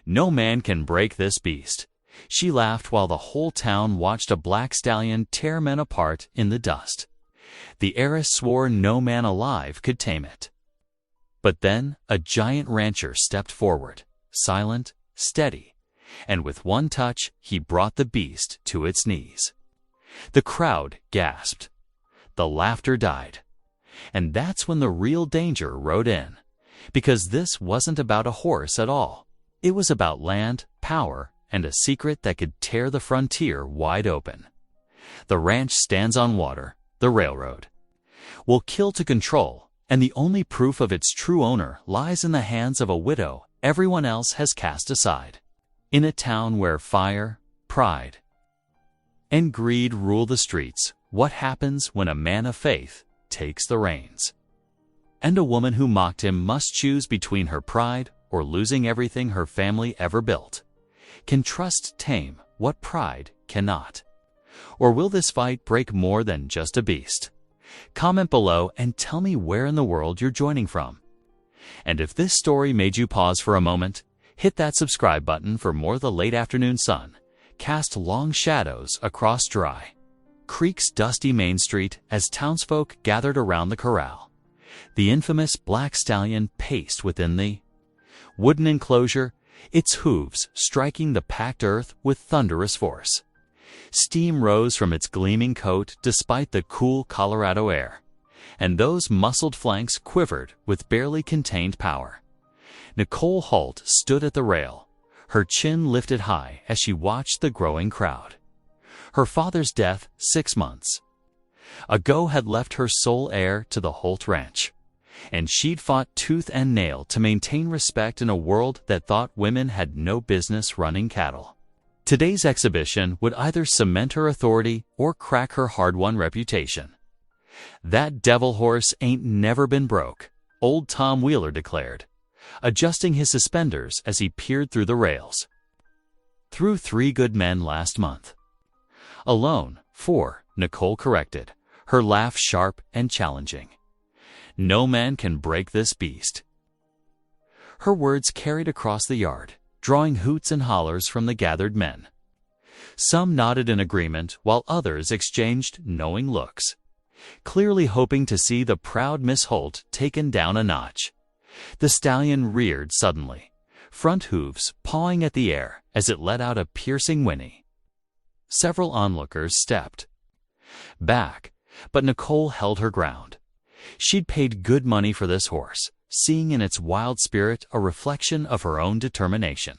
No man can break this beast. She laughed while the whole town watched a black stallion tear men apart in the dust. The heiress swore no man alive could tame it. But then a giant rancher stepped forward, silent, steady, and with one touch he brought the beast to its knees. The crowd gasped. The laughter died. And that's when the real danger rode in, because this wasn't about a horse at all. It was about land, power, and a secret that could tear the frontier wide open. The ranch stands on water, the railroad. Will kill to control, and the only proof of its true owner lies in the hands of a widow everyone else has cast aside. In a town where fire, pride, and greed rule the streets, what happens when a man of faith takes the reins? And a woman who mocked him must choose between her pride or losing everything her family ever built. Can trust tame what pride cannot? Or will this fight break more than just a beast? Comment below and tell me where in the world you're joining from. And if this story made you pause for a moment, hit that subscribe button for more. The late afternoon sun cast long shadows across Dry Creek's dusty Main Street as townsfolk gathered around the corral. The infamous black stallion paced within the wooden enclosure, its hooves striking the packed earth with thunderous force. Steam rose from its gleaming coat despite the cool Colorado air, and those muscled flanks quivered with barely contained power. Nicole Holt stood at the rail, her chin lifted high as she watched the growing crowd. Her father's death 6 months ago had left her sole heir to the Holt Ranch, and she'd fought tooth and nail to maintain respect in a world that thought women had no business running cattle. Today's exhibition would either cement her authority or crack her hard-won reputation. "That devil horse ain't never been broke," old Tom Wheeler declared, adjusting his suspenders as he peered through the rails. "Through 3 good men last month." "Alone, 4, Nicole corrected, her laugh sharp and challenging. "No man can break this beast." Her words carried across the yard, drawing hoots and hollers from the gathered men. Some nodded in agreement while others exchanged knowing looks, clearly hoping to see the proud Miss Holt taken down a notch. The stallion reared suddenly, front hooves pawing at the air as it let out a piercing whinny. Several onlookers stepped back, but Nicole held her ground. She'd paid good money for this horse, seeing in its wild spirit a reflection of her own determination.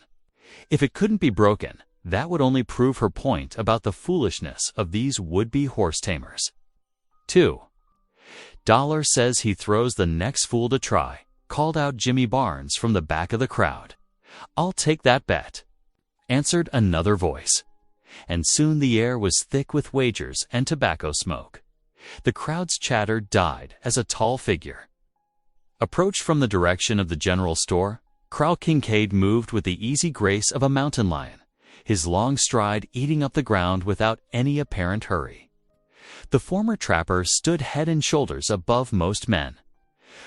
If it couldn't be broken, that would only prove her point about the foolishness of these would-be horse tamers. $2 says he throws the next fool to try, called out Jimmy Barnes from the back of the crowd. "I'll take that bet," answered another voice. And soon the air was thick with wagers and tobacco smoke. The crowd's chatter died as a tall figure approached from the direction of the general store. Carl Kincaid moved with the easy grace of a mountain lion, his long stride eating up the ground without any apparent hurry. The former trapper stood head and shoulders above most men,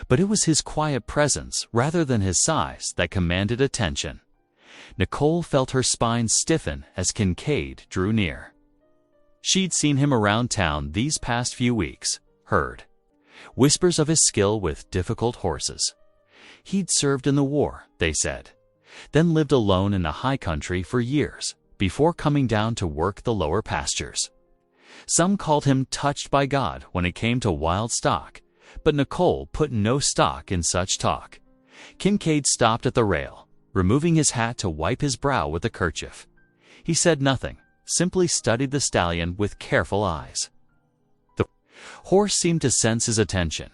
but it was his quiet presence rather than his size that commanded attention. Nicole felt her spine stiffen as Kincaid drew near. She'd seen him around town these past few weeks, heard whispers of his skill with difficult horses. He'd served in the war, they said, then lived alone in the high country for years before coming down to work the lower pastures. Some called him touched by God when it came to wild stock, but Nicole put no stock in such talk. Kincaid stopped at the rail, removing his hat to wipe his brow with a kerchief. He said nothing, simply studied the stallion with careful eyes. The horse seemed to sense his attention,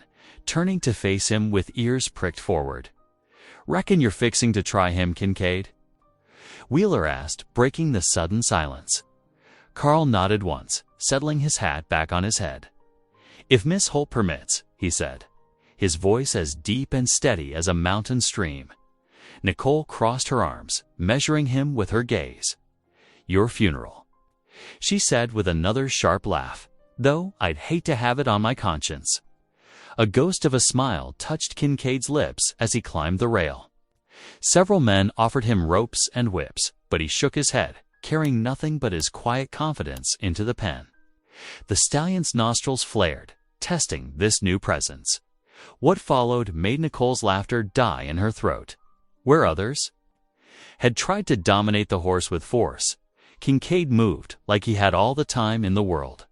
turning to face him with ears pricked forward. "Reckon you're fixing to try him, Kincaid?" Wheeler asked, breaking the sudden silence. Carl nodded once, settling his hat back on his head. "If Miss Holt permits," he said, his voice as deep and steady as a mountain stream. Nicole crossed her arms, measuring him with her gaze. "Your funeral," she said with another sharp laugh, "though I'd hate to have it on my conscience." A ghost of a smile touched Kincaid's lips as he climbed the rail. Several men offered him ropes and whips, but he shook his head, carrying nothing but his quiet confidence into the pen. The stallion's nostrils flared, testing this new presence. What followed made Nicole's laughter die in her throat. Where others had tried to dominate the horse with force, Kincaid moved like he had all the time in the world.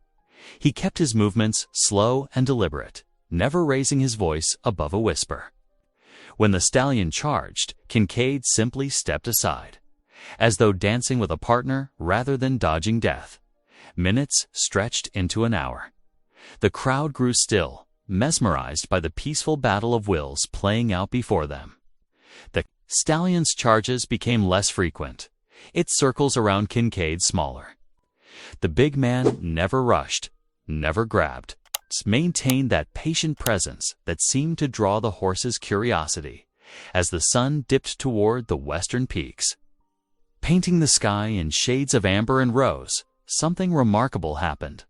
He kept his movements slow and deliberate, never raising his voice above a whisper. When the stallion charged, Kincaid simply stepped aside, as though dancing with a partner rather than dodging death. Minutes stretched into an hour. The crowd grew still, mesmerized by the peaceful battle of wills playing out before them. The stallion's charges became less frequent, its circles around Kincaid smaller. The big man never rushed, never grabbed, maintained that patient presence that seemed to draw the horse's curiosity as the sun dipped toward the western peaks. Painting the sky in shades of amber and rose, something remarkable happened.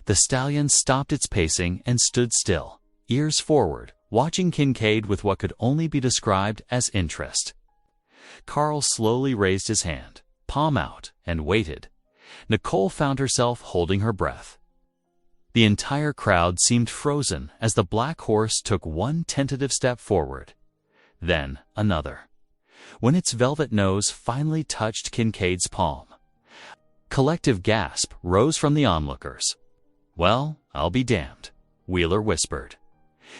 The stallion stopped its pacing and stood still, ears forward, watching Kincaid with what could only be described as interest. Carl slowly raised his hand, palm out, and waited. Nicole found herself holding her breath. The entire crowd seemed frozen as the black horse took one tentative step forward, then another. When its velvet nose finally touched Kincaid's palm, a collective gasp rose from the onlookers. "Well, I'll be damned," Wheeler whispered,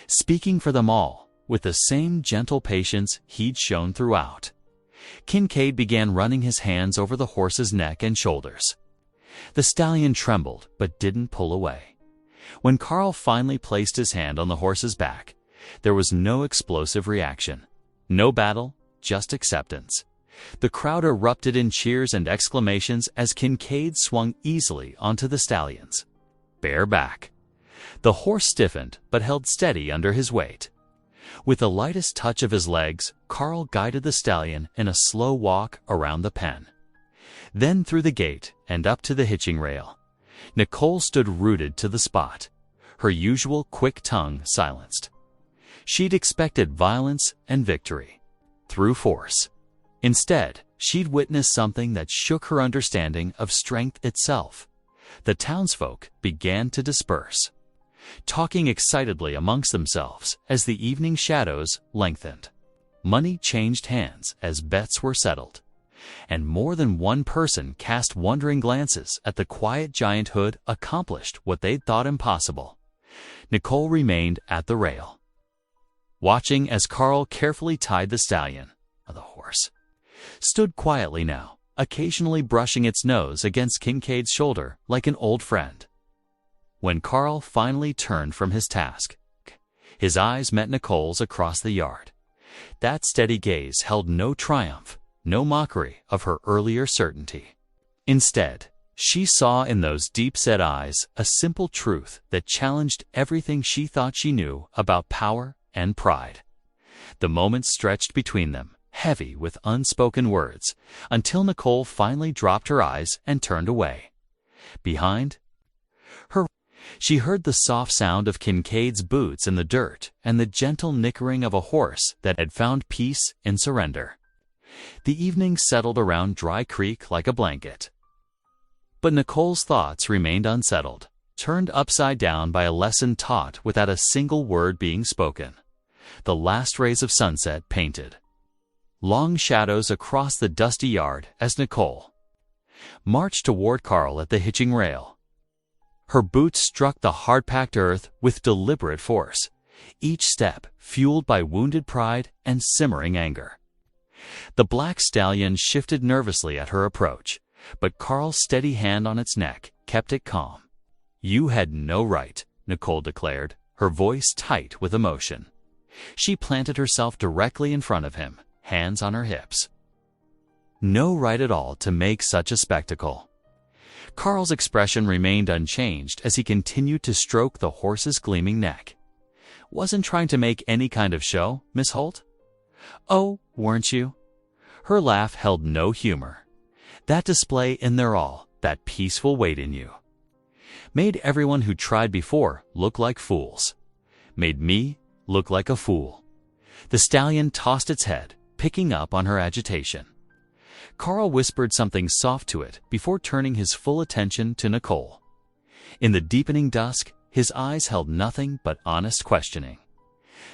speaking for them all with the same gentle patience he'd shown throughout. Kincaid began running his hands over the horse's neck and shoulders. The stallion trembled but didn't pull away. When Carl finally placed his hand on the horse's back, there was no explosive reaction. No battle, just acceptance. The crowd erupted in cheers and exclamations as Kincaid swung easily onto the stallion's bare back. The horse stiffened but held steady under his weight. With the lightest touch of his legs, Carl guided the stallion in a slow walk around the pen. Then through the gate and up to the hitching rail. Nicole stood rooted to the spot, her usual quick tongue silenced. She'd expected violence and victory, through force. Instead, she'd witnessed something that shook her understanding of strength itself. The townsfolk began to disperse, talking excitedly amongst themselves as the evening shadows lengthened. Money changed hands as bets were settled, and more than one person cast wondering glances at the quiet giant who'd accomplished what they'd thought impossible. Nicole remained at the rail, watching as Carl carefully tied the stallion, the horse, stood quietly now, occasionally brushing its nose against Kincaid's shoulder like an old friend. When Carl finally turned from his task, his eyes met Nicole's across the yard. That steady gaze held no triumph, no mockery of her earlier certainty. Instead, she saw in those deep-set eyes a simple truth that challenged everything she thought she knew about power and pride. The moments stretched between them, heavy with unspoken words, until Nicole finally dropped her eyes and turned away. Behind her, she heard the soft sound of Kincaid's boots in the dirt and the gentle nickering of a horse that had found peace in surrender. The evening settled around Dry Creek like a blanket. But Nicole's thoughts remained unsettled, turned upside down by a lesson taught without a single word being spoken. The last rays of sunset painted long shadows across the dusty yard as Nicole marched toward Carl at the hitching rail. Her boots struck the hard-packed earth with deliberate force, each step fueled by wounded pride and simmering anger. The black stallion shifted nervously at her approach, but Carl's steady hand on its neck kept it calm. "You had no right," Nicole declared, her voice tight with emotion. She planted herself directly in front of him, hands on her hips. "No right at all to make such a spectacle." Carl's expression remained unchanged as he continued to stroke the horse's gleaming neck. "Wasn't trying to make any kind of show, Miss Holt?" "Oh, weren't you?" Her laugh held no humor. "That display in their all, that peaceful weight in you, made everyone who tried before look like fools. Made me look like a fool." The stallion tossed its head, picking up on her agitation. Carl whispered something soft to it before turning his full attention to Nicole. In the deepening dusk, his eyes held nothing but honest questioning.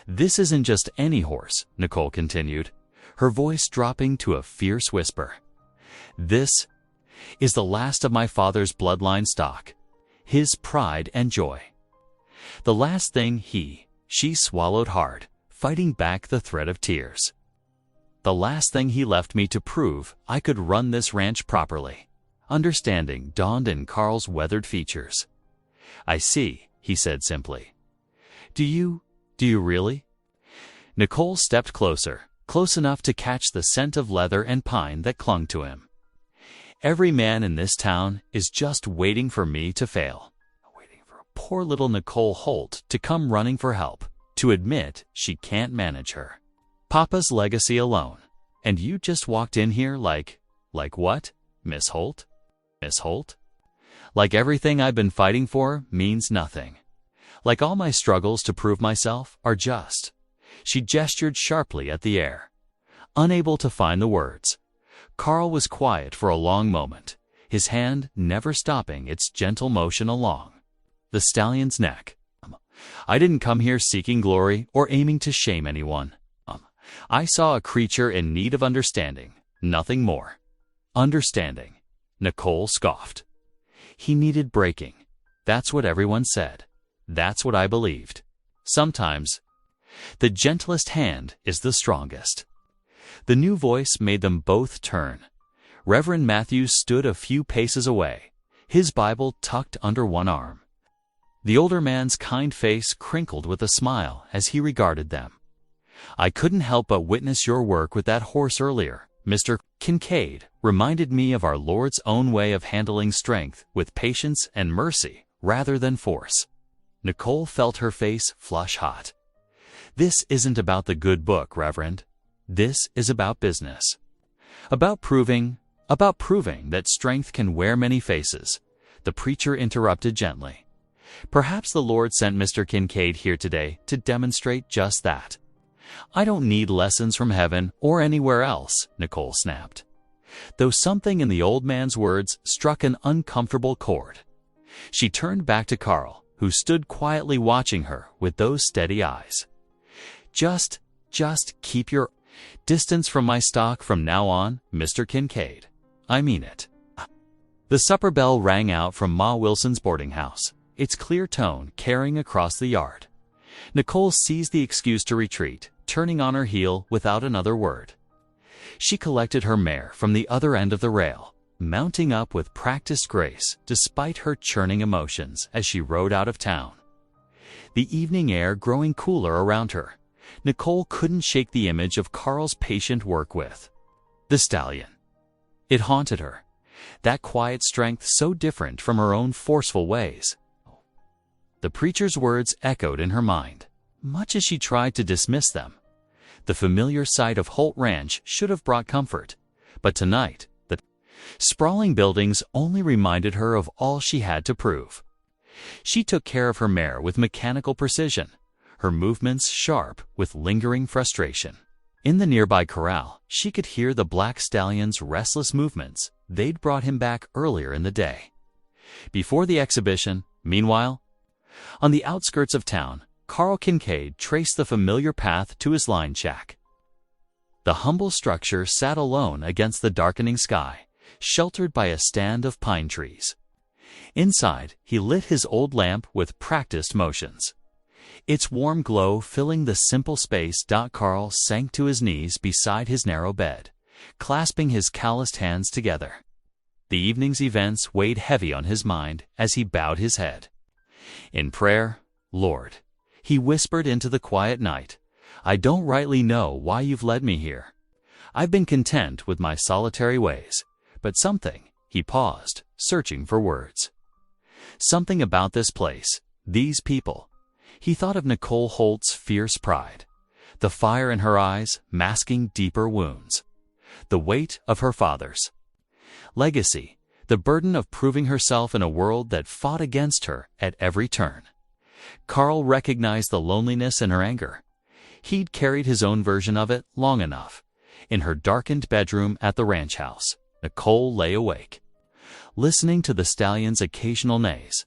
"This isn't just any horse," Nicole continued, her voice dropping to a fierce whisper. "This is the last of my father's bloodline stock, his pride and joy. The last thing she swallowed hard, fighting back the threat of tears. The last thing he left me to prove I could run this ranch properly." Understanding dawned in Carl's weathered features. "I see," he said simply. Do you really?" Nicole stepped closer, close enough to catch the scent of leather and pine that clung to him. "Every man in this town is just waiting for me to fail. Waiting for poor little Nicole Holt to come running for help, to admit she can't manage her. Papa's legacy alone. And you just walked in here like what, Miss Holt? Miss Holt? Like everything I've been fighting for means nothing. Like all my struggles to prove myself are just." She gestured sharply at the air. Unable to find the words, Carl was quiet for a long moment, his hand never stopping its gentle motion along the stallion's neck. "I didn't come here seeking glory or aiming to shame anyone. I saw a creature in need of understanding, nothing more." "Understanding," Nicole scoffed. "He needed breaking. That's what everyone said. That's what I believed. Sometimes the gentlest hand is the strongest." The new voice made them both turn. Reverend Matthews stood a few paces away, his Bible tucked under one arm. The older man's kind face crinkled with a smile as he regarded them. "I couldn't help but witness your work with that horse earlier. Mr. Kincaid reminded me of our Lord's own way of handling strength with patience and mercy rather than force." Nicole felt her face flush hot. "This isn't about the good book, Reverend. This is about business. About proving that strength can wear many faces," the preacher interrupted gently. "Perhaps the Lord sent Mr. Kincaid here today to demonstrate just that." "I don't need lessons from heaven or anywhere else," Nicole snapped, though something in the old man's words struck an uncomfortable chord. She turned back to Carl, who stood quietly watching her with those steady eyes. Just keep your distance from my stock from now on, Mr. Kincaid. I mean it." The supper bell rang out from Ma Wilson's boarding house, its clear tone carrying across the yard. Nicole seized the excuse to retreat, turning on her heel without another word. She collected her mare from the other end of the rail, mounting up with practiced grace despite her churning emotions as she rode out of town. The evening air growing cooler around her, Nicole couldn't shake the image of Carl's patient work with the stallion. It haunted her, that quiet strength so different from her own forceful ways. The preacher's words echoed in her mind, much as she tried to dismiss them. The familiar sight of Holt Ranch should have brought comfort, but tonight, the sprawling buildings only reminded her of all she had to prove. She took care of her mare with mechanical precision, her movements sharp with lingering frustration. In the nearby corral, she could hear the black stallion's restless movements. They'd brought him back earlier in the day. Before the exhibition, meanwhile, on the outskirts of town, Carl Kincaid traced the familiar path to his line shack. The humble structure sat alone against the darkening sky, sheltered by a stand of pine trees. Inside, he lit his old lamp with practiced motions. Its warm glow filling the simple space. Carl sank to his knees beside his narrow bed, clasping his calloused hands together. The evening's events weighed heavy on his mind as he bowed his head. In prayer, "Lord," he whispered into the quiet night, "I don't rightly know why you've led me here. I've been content with my solitary ways, but something," he paused, searching for words. "Something about this place, these people." He thought of Nicole Holt's fierce pride, the fire in her eyes masking deeper wounds, the weight of her father's legacy, the burden of proving herself in a world that fought against her at every turn. Carl recognized the loneliness in her anger. He'd carried his own version of it long enough. In her darkened bedroom at the ranch house, Nicole lay awake, listening to the stallion's occasional neighs.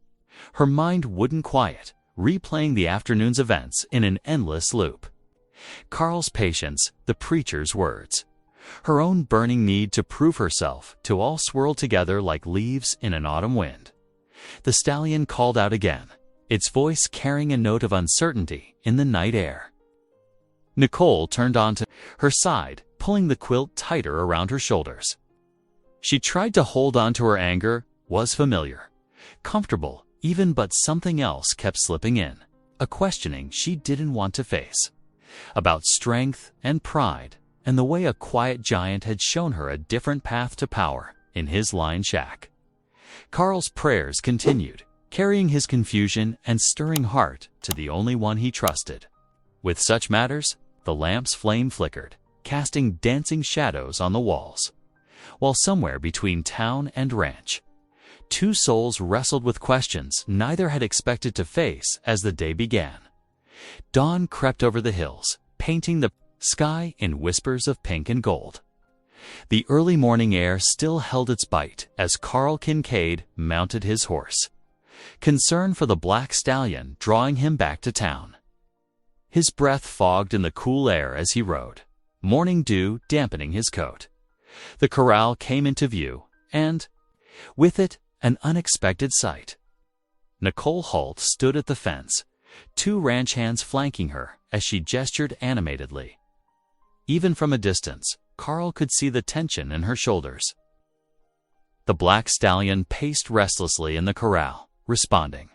Her mind wouldn't quiet, replaying the afternoon's events in an endless loop. Carl's patience, the preacher's words. Her own burning need to prove herself to all swirled together like leaves in an autumn wind. The stallion called out again, its voice carrying a note of uncertainty in the night air. Nicole turned onto her side, pulling the quilt tighter around her shoulders. She tried to hold on to her anger, was familiar, comfortable even, but something else kept slipping in, a questioning she didn't want to face, about strength and pride and the way a quiet giant had shown her a different path to power in his lion shack. Carl's prayers continued, carrying his confusion and stirring heart to the only one he trusted. With such matters, the lamp's flame flickered, casting dancing shadows on the walls, while somewhere between town and ranch, two souls wrestled with questions neither had expected to face as the day began. Dawn crept over the hills, painting the sky in whispers of pink and gold. The early morning air still held its bite as Carl Kincaid mounted his horse, concern for the black stallion drawing him back to town. His breath fogged in the cool air as he rode, morning dew dampening his coat. The corral came into view, and, with it, an unexpected sight. Nicole Holt stood at the fence, two ranch hands flanking her as she gestured animatedly. Even from a distance, Carl could see the tension in her shoulders. The black stallion paced restlessly in the corral, responding.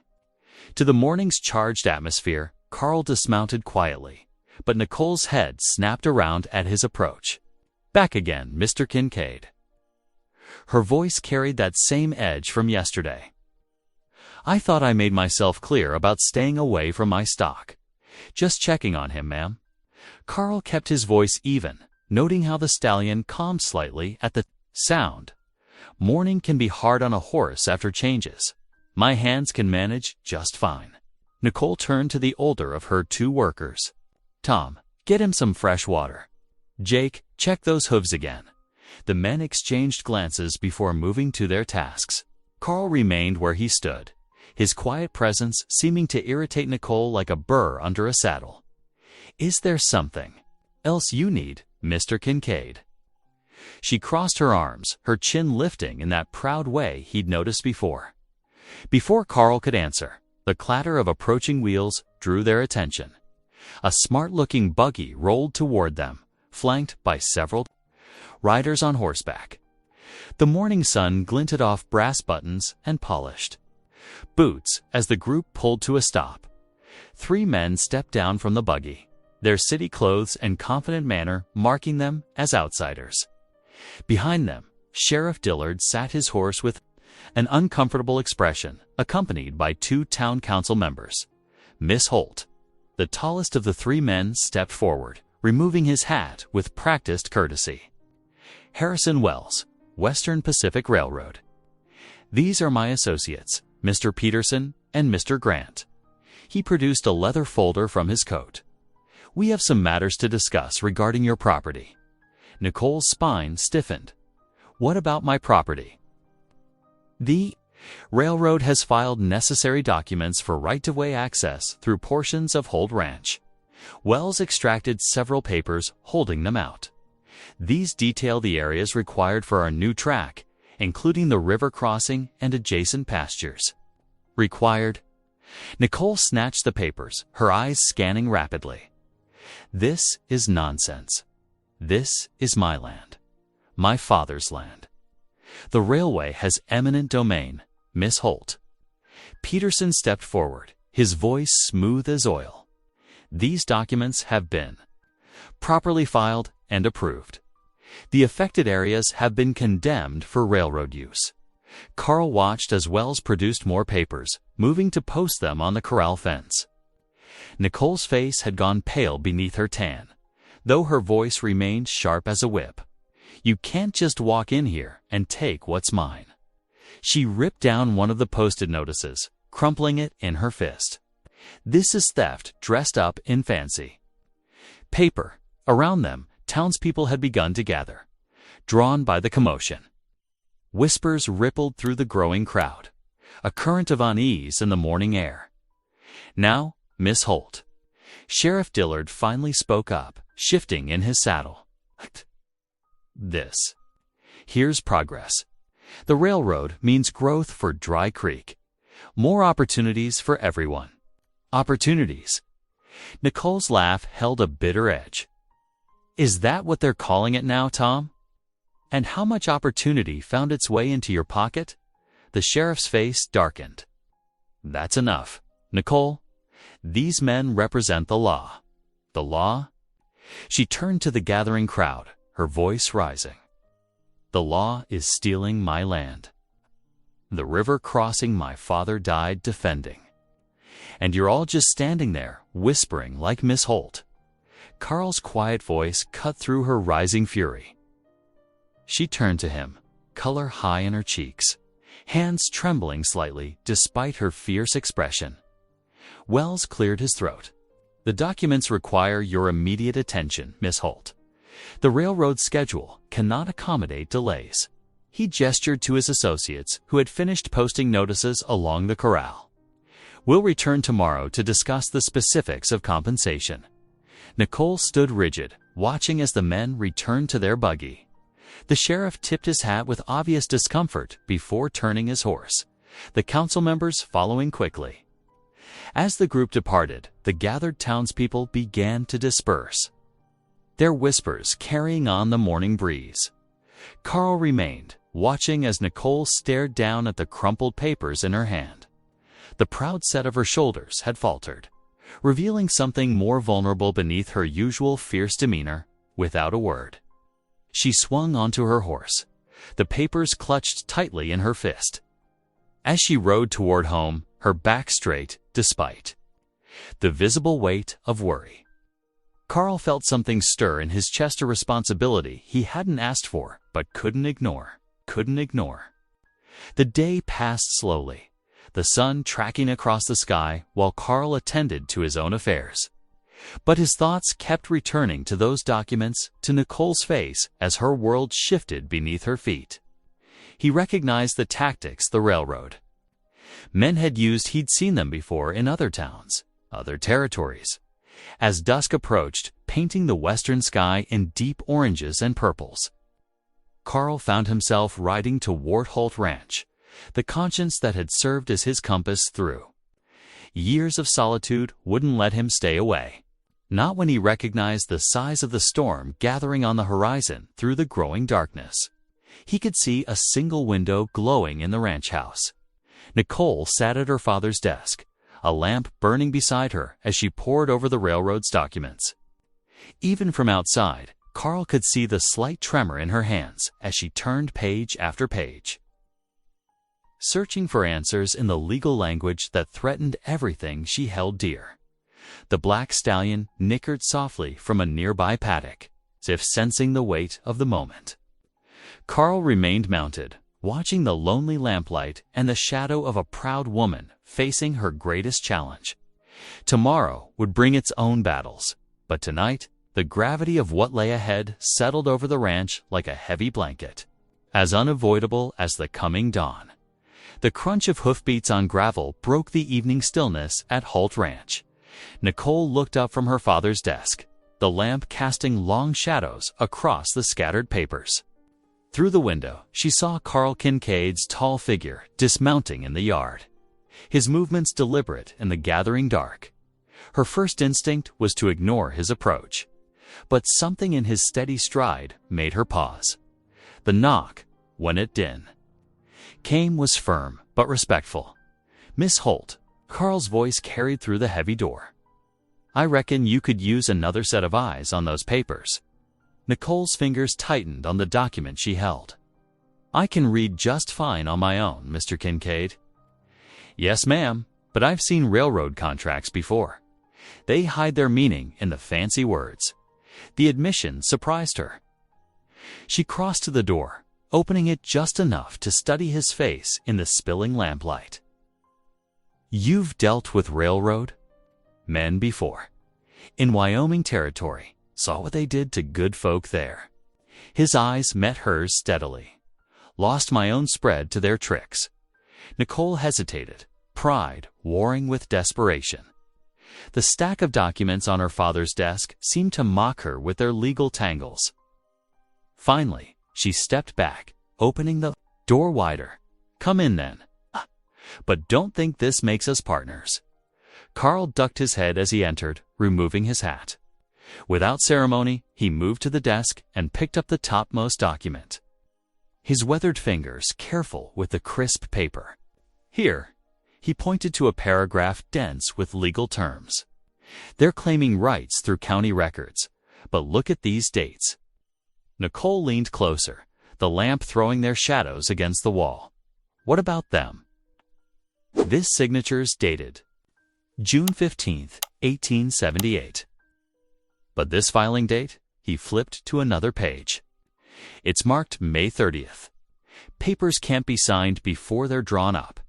To the morning's charged atmosphere, Carl dismounted quietly, but Nicole's head snapped around at his approach. "Back again, Mr. Kincaid." Her voice carried that same edge from yesterday. "I thought I made myself clear about staying away from my stock. Just checking on him, ma'am." Carl kept his voice even, noting how the stallion calmed slightly at the sound. "Morning can be hard on a horse after changes. My hands can manage just fine." Nicole turned to the older of her two workers. "Tom, get him some fresh water. Jake, check those hooves again." The men exchanged glances before moving to their tasks. Carl remained where he stood, his quiet presence seeming to irritate Nicole like a burr under a saddle. "Is there something else you need, Mr. Kincaid?" She crossed her arms, her chin lifting in that proud way he'd noticed before. Before Carl could answer, the clatter of approaching wheels drew their attention. A smart-looking buggy rolled toward them, flanked by several riders on horseback. The morning sun glinted off brass buttons and polished boots as the group pulled to a stop. Three men stepped down from the buggy, their city clothes and confident manner marking them as outsiders. Behind them, Sheriff Dillard sat his horse with an uncomfortable expression, accompanied by two town council members. Miss Holt, the tallest of the three men, stepped forward, removing his hat with practiced courtesy. "Harrison Wells, Western Pacific Railroad. These are my associates, Mr. Peterson and Mr. Grant." He produced a leather folder from his coat. "We have some matters to discuss regarding your property." Nicole's spine stiffened. "What about my property?" "The railroad has filed necessary documents for right-of-way access through portions of Holt Ranch." Wells extracted several papers, holding them out. "These detail the areas required for our new track, including the river crossing and adjacent pastures." "Required?" Nicole snatched the papers, her eyes scanning rapidly. "This is nonsense. This is my land. My father's land. The railway has eminent domain, Miss Holt." Peterson stepped forward, his voice smooth as oil. "These documents have been properly filed and approved. The affected areas have been condemned for railroad use." Carl watched as Wells produced more papers, moving to post them on the corral fence. Nicole's face had gone pale beneath her tan, though her voice remained sharp as a whip. "You can't just walk in here and take what's mine." She ripped down one of the posted notices, crumpling it in her fist. "This is theft dressed up in fancy." Paper. Around them, townspeople had begun to gather, drawn by the commotion. Whispers rippled through the growing crowd, a current of unease in the morning air. "Now, Miss Holt." Sheriff Dillard finally spoke up, shifting in his saddle. "This. Here's progress. The railroad means growth for Dry Creek. More opportunities for everyone. Opportunities." Nicole's laugh held a bitter edge. "Is that what they're calling it now, Tom? And how much opportunity found its way into your pocket?" The sheriff's face darkened. "That's enough. Nicole, these men represent the law." "The law?" She turned to the gathering crowd, her voice rising. "The law is stealing my land. The river crossing my father died defending. And you're all just standing there, whispering like Miss Holt." Carl's quiet voice cut through her rising fury. She turned to him, color high in her cheeks, hands trembling slightly despite her fierce expression. Wells cleared his throat. "The documents require your immediate attention, Miss Holt. The railroad schedule cannot accommodate delays." He gestured to his associates who had finished posting notices along the corral. "We'll return tomorrow to discuss the specifics of compensation." Nicole stood rigid, watching as the men returned to their buggy. The sheriff tipped his hat with obvious discomfort before turning his horse, the council members following quickly. As the group departed, the gathered townspeople began to disperse, their whispers carrying on the morning breeze. Carl remained, watching as Nicole stared down at the crumpled papers in her hand. The proud set of her shoulders had faltered, revealing something more vulnerable beneath her usual fierce demeanor. Without a word, she swung onto her horse, the papers clutched tightly in her fist. As she rode toward home, her back straight, despite the visible weight of worry. Carl felt something stir in his chest, a responsibility he hadn't asked for, but couldn't ignore. The day passed slowly, the sun tracking across the sky while Carl attended to his own affairs. But his thoughts kept returning to those documents, to Nicole's face as her world shifted beneath her feet. He recognized the tactics the railroad men had used. He'd seen them before in other towns, other territories. As dusk approached, painting the western sky in deep oranges and purples, Carl found himself riding to Wart Holt Ranch, the conscience that had served as his compass through. Years of solitude wouldn't let him stay away. Not when he recognized the size of the storm gathering on the horizon through the growing darkness. He could see a single window glowing in the ranch house. Nicole sat at her father's desk, a lamp burning beside her as she pored over the railroad's documents. Even from outside, Carl could see the slight tremor in her hands as she turned page after page, searching for answers in the legal language that threatened everything she held dear. The black stallion nickered softly from a nearby paddock, as if sensing the weight of the moment. Carl remained mounted, watching the lonely lamplight and the shadow of a proud woman facing her greatest challenge. Tomorrow would bring its own battles, but tonight, the gravity of what lay ahead settled over the ranch like a heavy blanket, as unavoidable as the coming dawn. The crunch of hoofbeats on gravel broke the evening stillness at Holt Ranch. Nicole looked up from her father's desk, the lamp casting long shadows across the scattered papers. Through the window, she saw Carl Kincaid's tall figure dismounting in the yard, his movements deliberate in the gathering dark. Her first instinct was to ignore his approach, but something in his steady stride made her pause. The knock, when it did, came was firm but respectful. "Miss Holt," Carl's voice carried through the heavy door. "I reckon you could use another set of eyes on those papers." Nicole's fingers tightened on the document she held. "I can read just fine on my own, Mr. Kincaid." "Yes, ma'am, but I've seen railroad contracts before. They hide their meaning in the fancy words." The admission surprised her. She crossed to the door, opening it just enough to study his face in the spilling lamplight. "You've dealt with railroad men before. In Wyoming Territory, Saw what they did to good folk there. His eyes met hers steadily. Lost my own spread to their tricks. Nicole hesitated, pride warring with desperation. The stack of documents on her father's desk seemed to mock her with their legal tangles. Finally, she stepped back, opening the door wider. Come in then. But don't think this makes us partners. Carl ducked his head as he entered, removing his hat. Without ceremony, he moved to the desk and picked up the topmost document. His weathered fingers careful with the crisp paper. Here, he pointed to a paragraph dense with legal terms. They're claiming rights through county records, but look at these dates. Nicole leaned closer, the lamp throwing their shadows against the wall. What about them? This signature's dated June 15th, 1878. But this filing date? He flipped to another page. It's marked May 30th. Papers can't be signed before they're drawn up.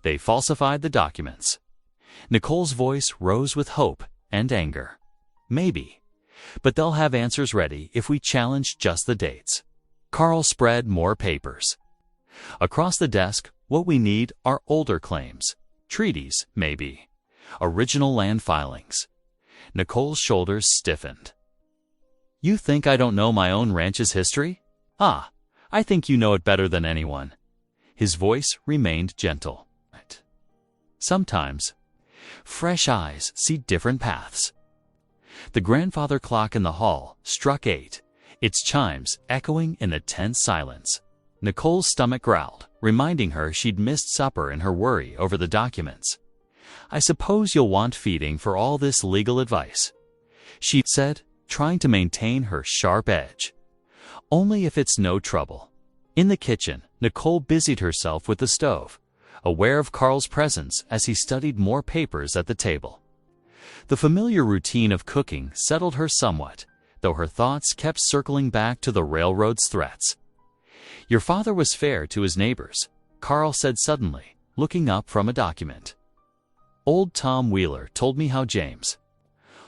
They falsified the documents. Nicole's voice rose with hope and anger. Maybe. But they'll have answers ready if we challenge just the dates. Carl spread more papers. Across the desk, what we need are older claims. Treaties, maybe. Original land filings. Nicole's shoulders stiffened. You think I don't know my own ranch's history? I think you know it better than anyone. His voice remained gentle. Sometimes, fresh eyes see different paths. The grandfather clock in the hall struck 8, its chimes echoing in a tense silence. Nicole's stomach growled, reminding her she'd missed supper in her worry over the documents. I suppose you'll want feeding for all this legal advice, she said, trying to maintain her sharp edge. Only if it's no trouble. In the kitchen, Nicole busied herself with the stove, aware of Carl's presence as he studied more papers at the table. The familiar routine of cooking settled her somewhat, though her thoughts kept circling back to the railroad's threats. Your father was fair to his neighbors, Carl said suddenly, looking up from a document. Old Tom Wheeler told me how James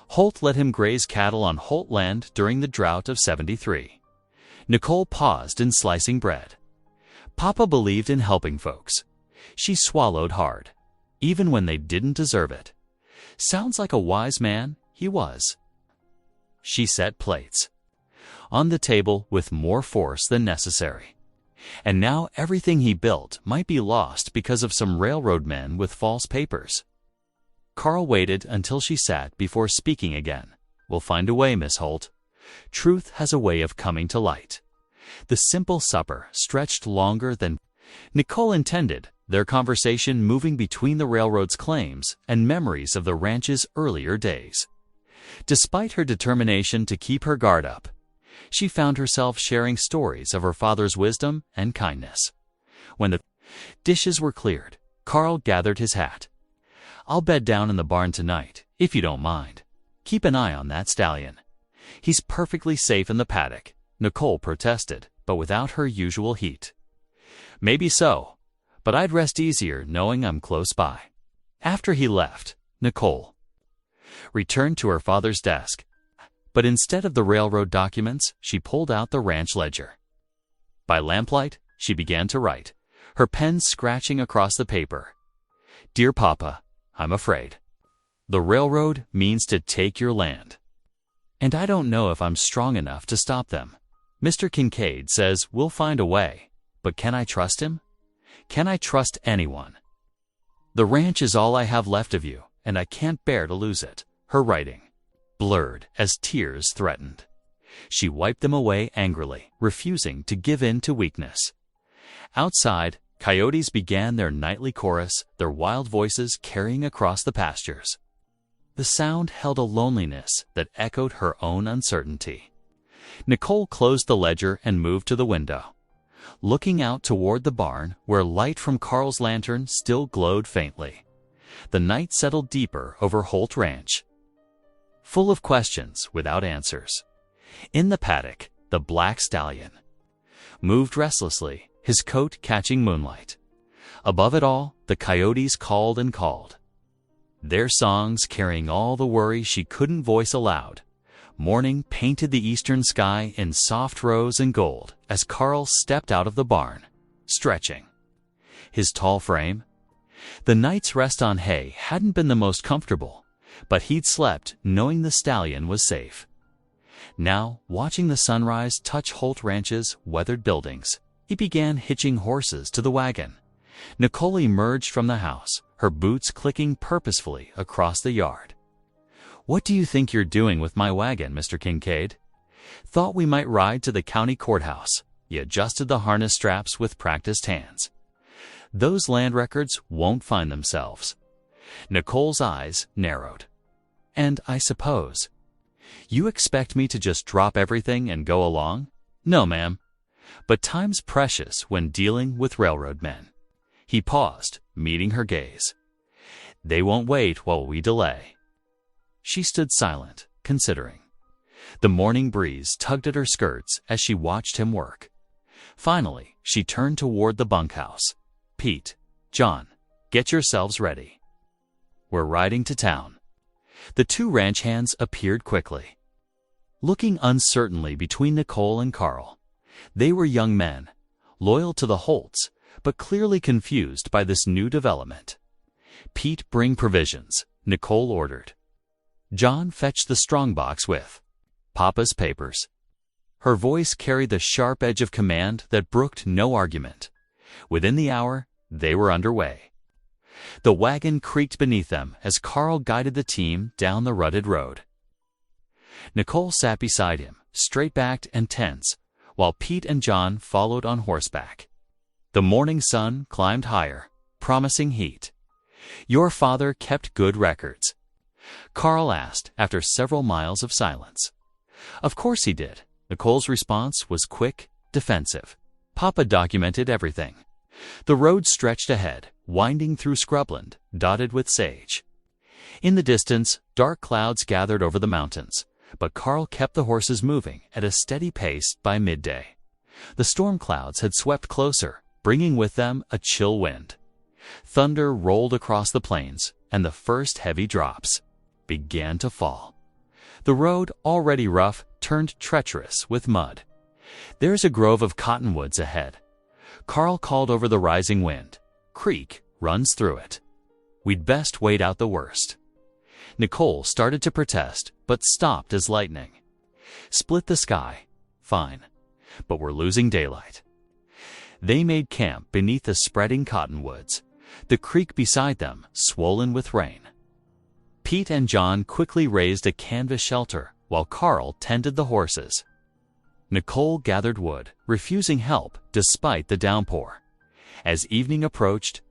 Holt let him graze cattle on Holt land during the drought of '73. Nicole paused in slicing bread. Papa believed in helping folks. She swallowed hard, even when they didn't deserve it. Sounds like a wise man, he was. She set plates on the table with more force than necessary. And now everything he built might be lost because of some railroad men with false papers. Carl waited until she sat before speaking again. We'll find a way, Miss Holt. Truth has a way of coming to light. The simple supper stretched longer than Nicole intended, their conversation moving between the railroad's claims and memories of the ranch's earlier days. Despite her determination to keep her guard up, she found herself sharing stories of her father's wisdom and kindness. When the dishes were cleared, Carl gathered his hat. I'll bed down in the barn tonight, if you don't mind. Keep an eye on that stallion. He's perfectly safe in the paddock, Nicole protested, but without her usual heat. Maybe so, but I'd rest easier knowing I'm close by. After he left, Nicole returned to her father's desk, but instead of the railroad documents, she pulled out the ranch ledger. By lamplight, she began to write, her pen scratching across the paper. Dear Papa, I'm afraid. The railroad means to take your land. And I don't know if I'm strong enough to stop them. Mr. Kincaid says we'll find a way, but can I trust him? Can I trust anyone? The ranch is all I have left of you, and I can't bear to lose it. Her writing blurred as tears threatened. She wiped them away angrily, refusing to give in to weakness. Outside, coyotes began their nightly chorus, their wild voices carrying across the pastures. The sound held a loneliness that echoed her own uncertainty. Nicole closed the ledger and moved to the window, looking out toward the barn where light from Carl's lantern still glowed faintly. The night settled deeper over Holt Ranch, full of questions without answers. In the paddock, the black stallion moved restlessly, his coat catching moonlight. Above it all, the coyotes called and called, their songs carrying all the worry she couldn't voice aloud, Morning painted the eastern sky in soft rose and gold as Carl stepped out of the barn, stretching. His tall frame. The night's rest on hay hadn't been the most comfortable, but he'd slept knowing the stallion was safe. Now, watching the sunrise touch Holt Ranch's weathered buildings, he began hitching horses to the wagon. Nicole emerged from the house, her boots clicking purposefully across the yard. "What do you think you're doing with my wagon, Mr. Kincaid?" "Thought we might ride to the county courthouse." He adjusted the harness straps with practiced hands. "Those land records won't find themselves." Nicole's eyes narrowed. "And I suppose you expect me to just drop everything and go along?" "No, ma'am. But time's precious when dealing with railroad men." He paused, meeting her gaze. "They won't wait while we delay." She stood silent, considering. The morning breeze tugged at her skirts as she watched him work. Finally, she turned toward the bunkhouse. "Pete, John, get yourselves ready. We're riding to town." The two ranch hands appeared quickly, looking uncertainly between Nicole and Carl. They were young men, loyal to the Holts, but clearly confused by this new development. "Pete, bring provisions," Nicole ordered. John fetched the strongbox with Papa's papers. Her voice carried the sharp edge of command that brooked no argument. Within the hour, they were underway. The wagon creaked beneath them as Carl guided the team down the rutted road. Nicole sat beside him, straight-backed and tense, while Pete and John followed on horseback. The morning sun climbed higher, promising heat. "Your father kept good records?" Carl asked after several miles of silence. "Of course he did." Nicole's response was quick, defensive. "Papa documented everything." The road stretched ahead, winding through scrubland, dotted with sage. In the distance, dark clouds gathered over the mountains, but Carl kept the horses moving at a steady pace by midday. The storm clouds had swept closer, bringing with them a chill wind. Thunder rolled across the plains, and the first heavy drops began to fall. The road, already rough, turned treacherous with mud. "There's a grove of cottonwoods ahead." Carl called over the rising wind. "Creek runs through it. We'd best wait out the worst." Nicole started to protest, but stopped as lightning. "Split the sky. Fine. But we're losing daylight." They made camp beneath the spreading cottonwoods, the creek beside them swollen with rain. Pete and John quickly raised a canvas shelter while Carl tended the horses. Nicole gathered wood, refusing help despite the downpour. As evening approached,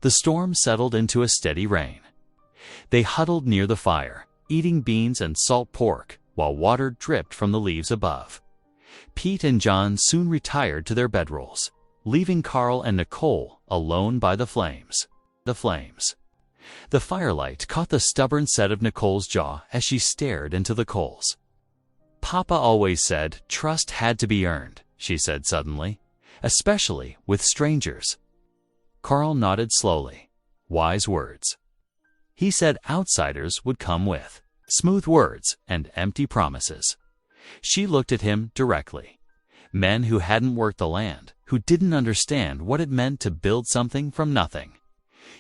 the storm settled into a steady rain. They huddled near the fire, eating beans and salt pork while water dripped from the leaves above. Pete and John soon retired to their bedrolls, leaving Carl and Nicole alone by the flames. The firelight caught the stubborn set of Nicole's jaw as she stared into the coals. "Papa always said trust had to be earned," she said suddenly, "especially with strangers." Carl nodded slowly. Wise words. He said outsiders would come with smooth words and empty promises. She looked at him directly. Men who hadn't worked the land, who didn't understand what it meant to build something from nothing.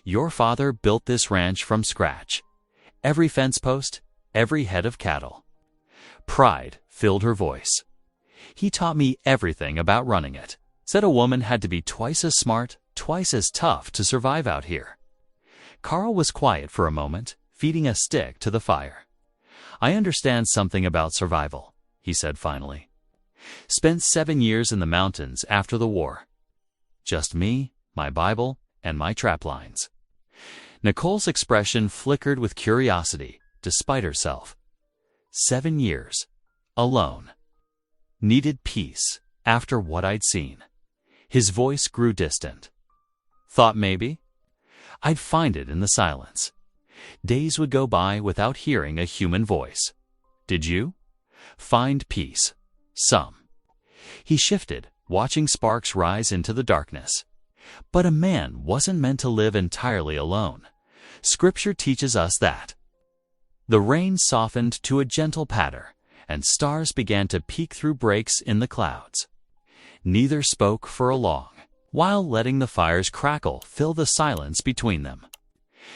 "Your father built this ranch from scratch. Every fence post, every head of cattle." Pride filled her voice. "He taught me everything about running it. Said a woman had to be twice as smart, twice as tough to survive out here." Carl was quiet for a moment, feeding a stick to the fire. "I understand something about survival," he said finally. "Spent 7 years in the mountains after the war. Just me, my Bible, and my trap lines." Nicole's expression flickered with curiosity, despite herself. 7 years. Alone. Needed peace, after what I'd seen. His voice grew distant. "Thought maybe I'd find it in the silence. Days would go by without hearing a human voice. Did you? Find peace. Some." He shifted, watching sparks rise into the darkness. But a man wasn't meant to live entirely alone. Scripture teaches us that. The rain softened to a gentle patter and stars began to peek through breaks in the clouds. Neither spoke for a long while, letting the fire's crackle fill the silence between them.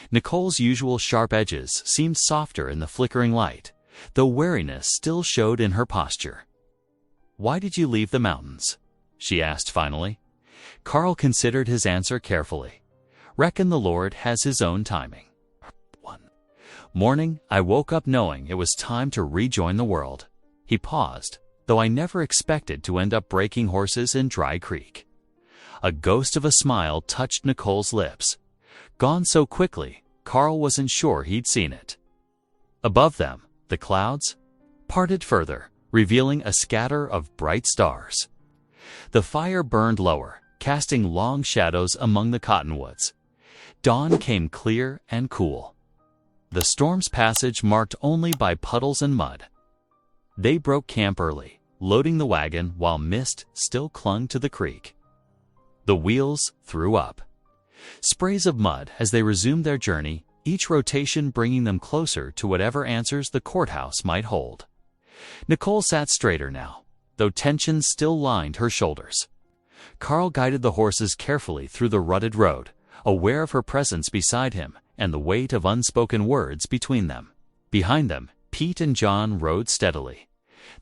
Nicole's usual sharp edges seemed softer in the flickering light, though wariness still showed in her posture. "Why did you leave the mountains?" she asked finally. Carl considered his answer carefully. "Reckon the Lord has his own timing." One morning, I woke up knowing it was time to rejoin the world. He paused, though I never expected to end up breaking horses in Dry Creek. A ghost of a smile touched Nicole's lips. Gone so quickly, Carl wasn't sure he'd seen it. Above them, the clouds parted further, revealing a scatter of bright stars. The fire burned lower, casting long shadows among the cottonwoods. Dawn came clear and cool, the storm's passage marked only by puddles and mud. They broke camp early, loading the wagon while mist still clung to the creek. The wheels threw up sprays of mud as they resumed their journey, each rotation bringing them closer to whatever answers the courthouse might hold. Nicole sat straighter now, though tension still lined her shoulders. Carl guided the horses carefully through the rutted road, aware of her presence beside him and the weight of unspoken words between them. Behind them, Pete and John rode steadily,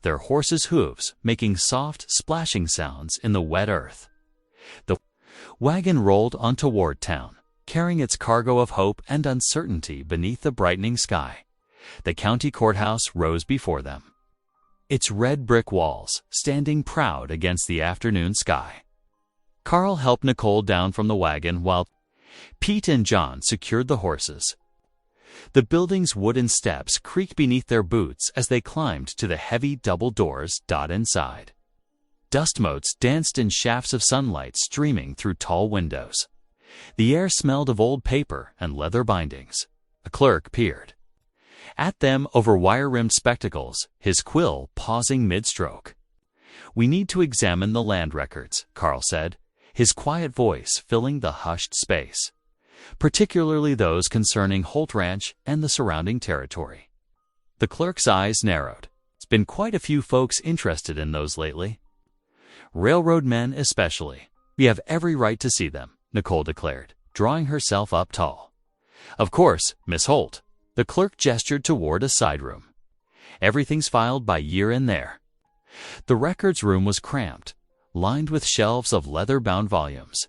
their horses' hooves making soft, splashing sounds in the wet earth. The wagon rolled on toward town, carrying its cargo of hope and uncertainty beneath the brightening sky. The county courthouse rose before them, its red brick walls standing proud against the afternoon sky. Carl helped Nicole down from the wagon while Pete and John secured the horses. The building's wooden steps creaked beneath their boots as they climbed to the heavy double doors inside. Dust motes danced in shafts of sunlight streaming through tall windows. The air smelled of old paper and leather bindings. A clerk peered at them over wire-rimmed spectacles, his quill pausing mid-stroke. "We need to examine the land records," Carl said, his quiet voice filling the hushed space, particularly those concerning Holt Ranch and the surrounding territory. The clerk's eyes narrowed. "It's been quite a few folks interested in those lately. Railroad men especially. We have every right to see them," Nicole declared, drawing herself up tall. "Of course, Miss Holt." The clerk gestured toward a side room. "Everything's filed by year in there." The records room was cramped, lined with shelves of leather-bound volumes.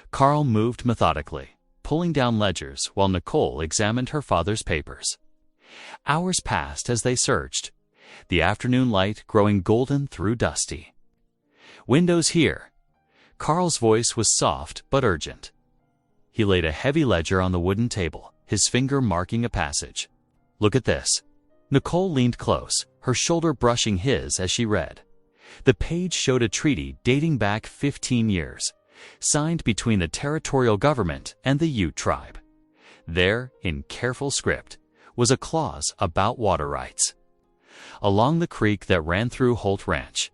Carl moved methodically, pulling down ledgers while Nicole examined her father's papers. Hours passed as they searched, the afternoon light growing golden through dusty. "Windows here." Carl's voice was soft but urgent. He laid a heavy ledger on the wooden table, his finger marking a passage. "Look at this." Nicole leaned close, her shoulder brushing his as she read. The page showed a treaty dating back 15 years, signed between the territorial government and the Ute tribe. There, in careful script, was a clause about water rights along the creek that ran through Holt Ranch.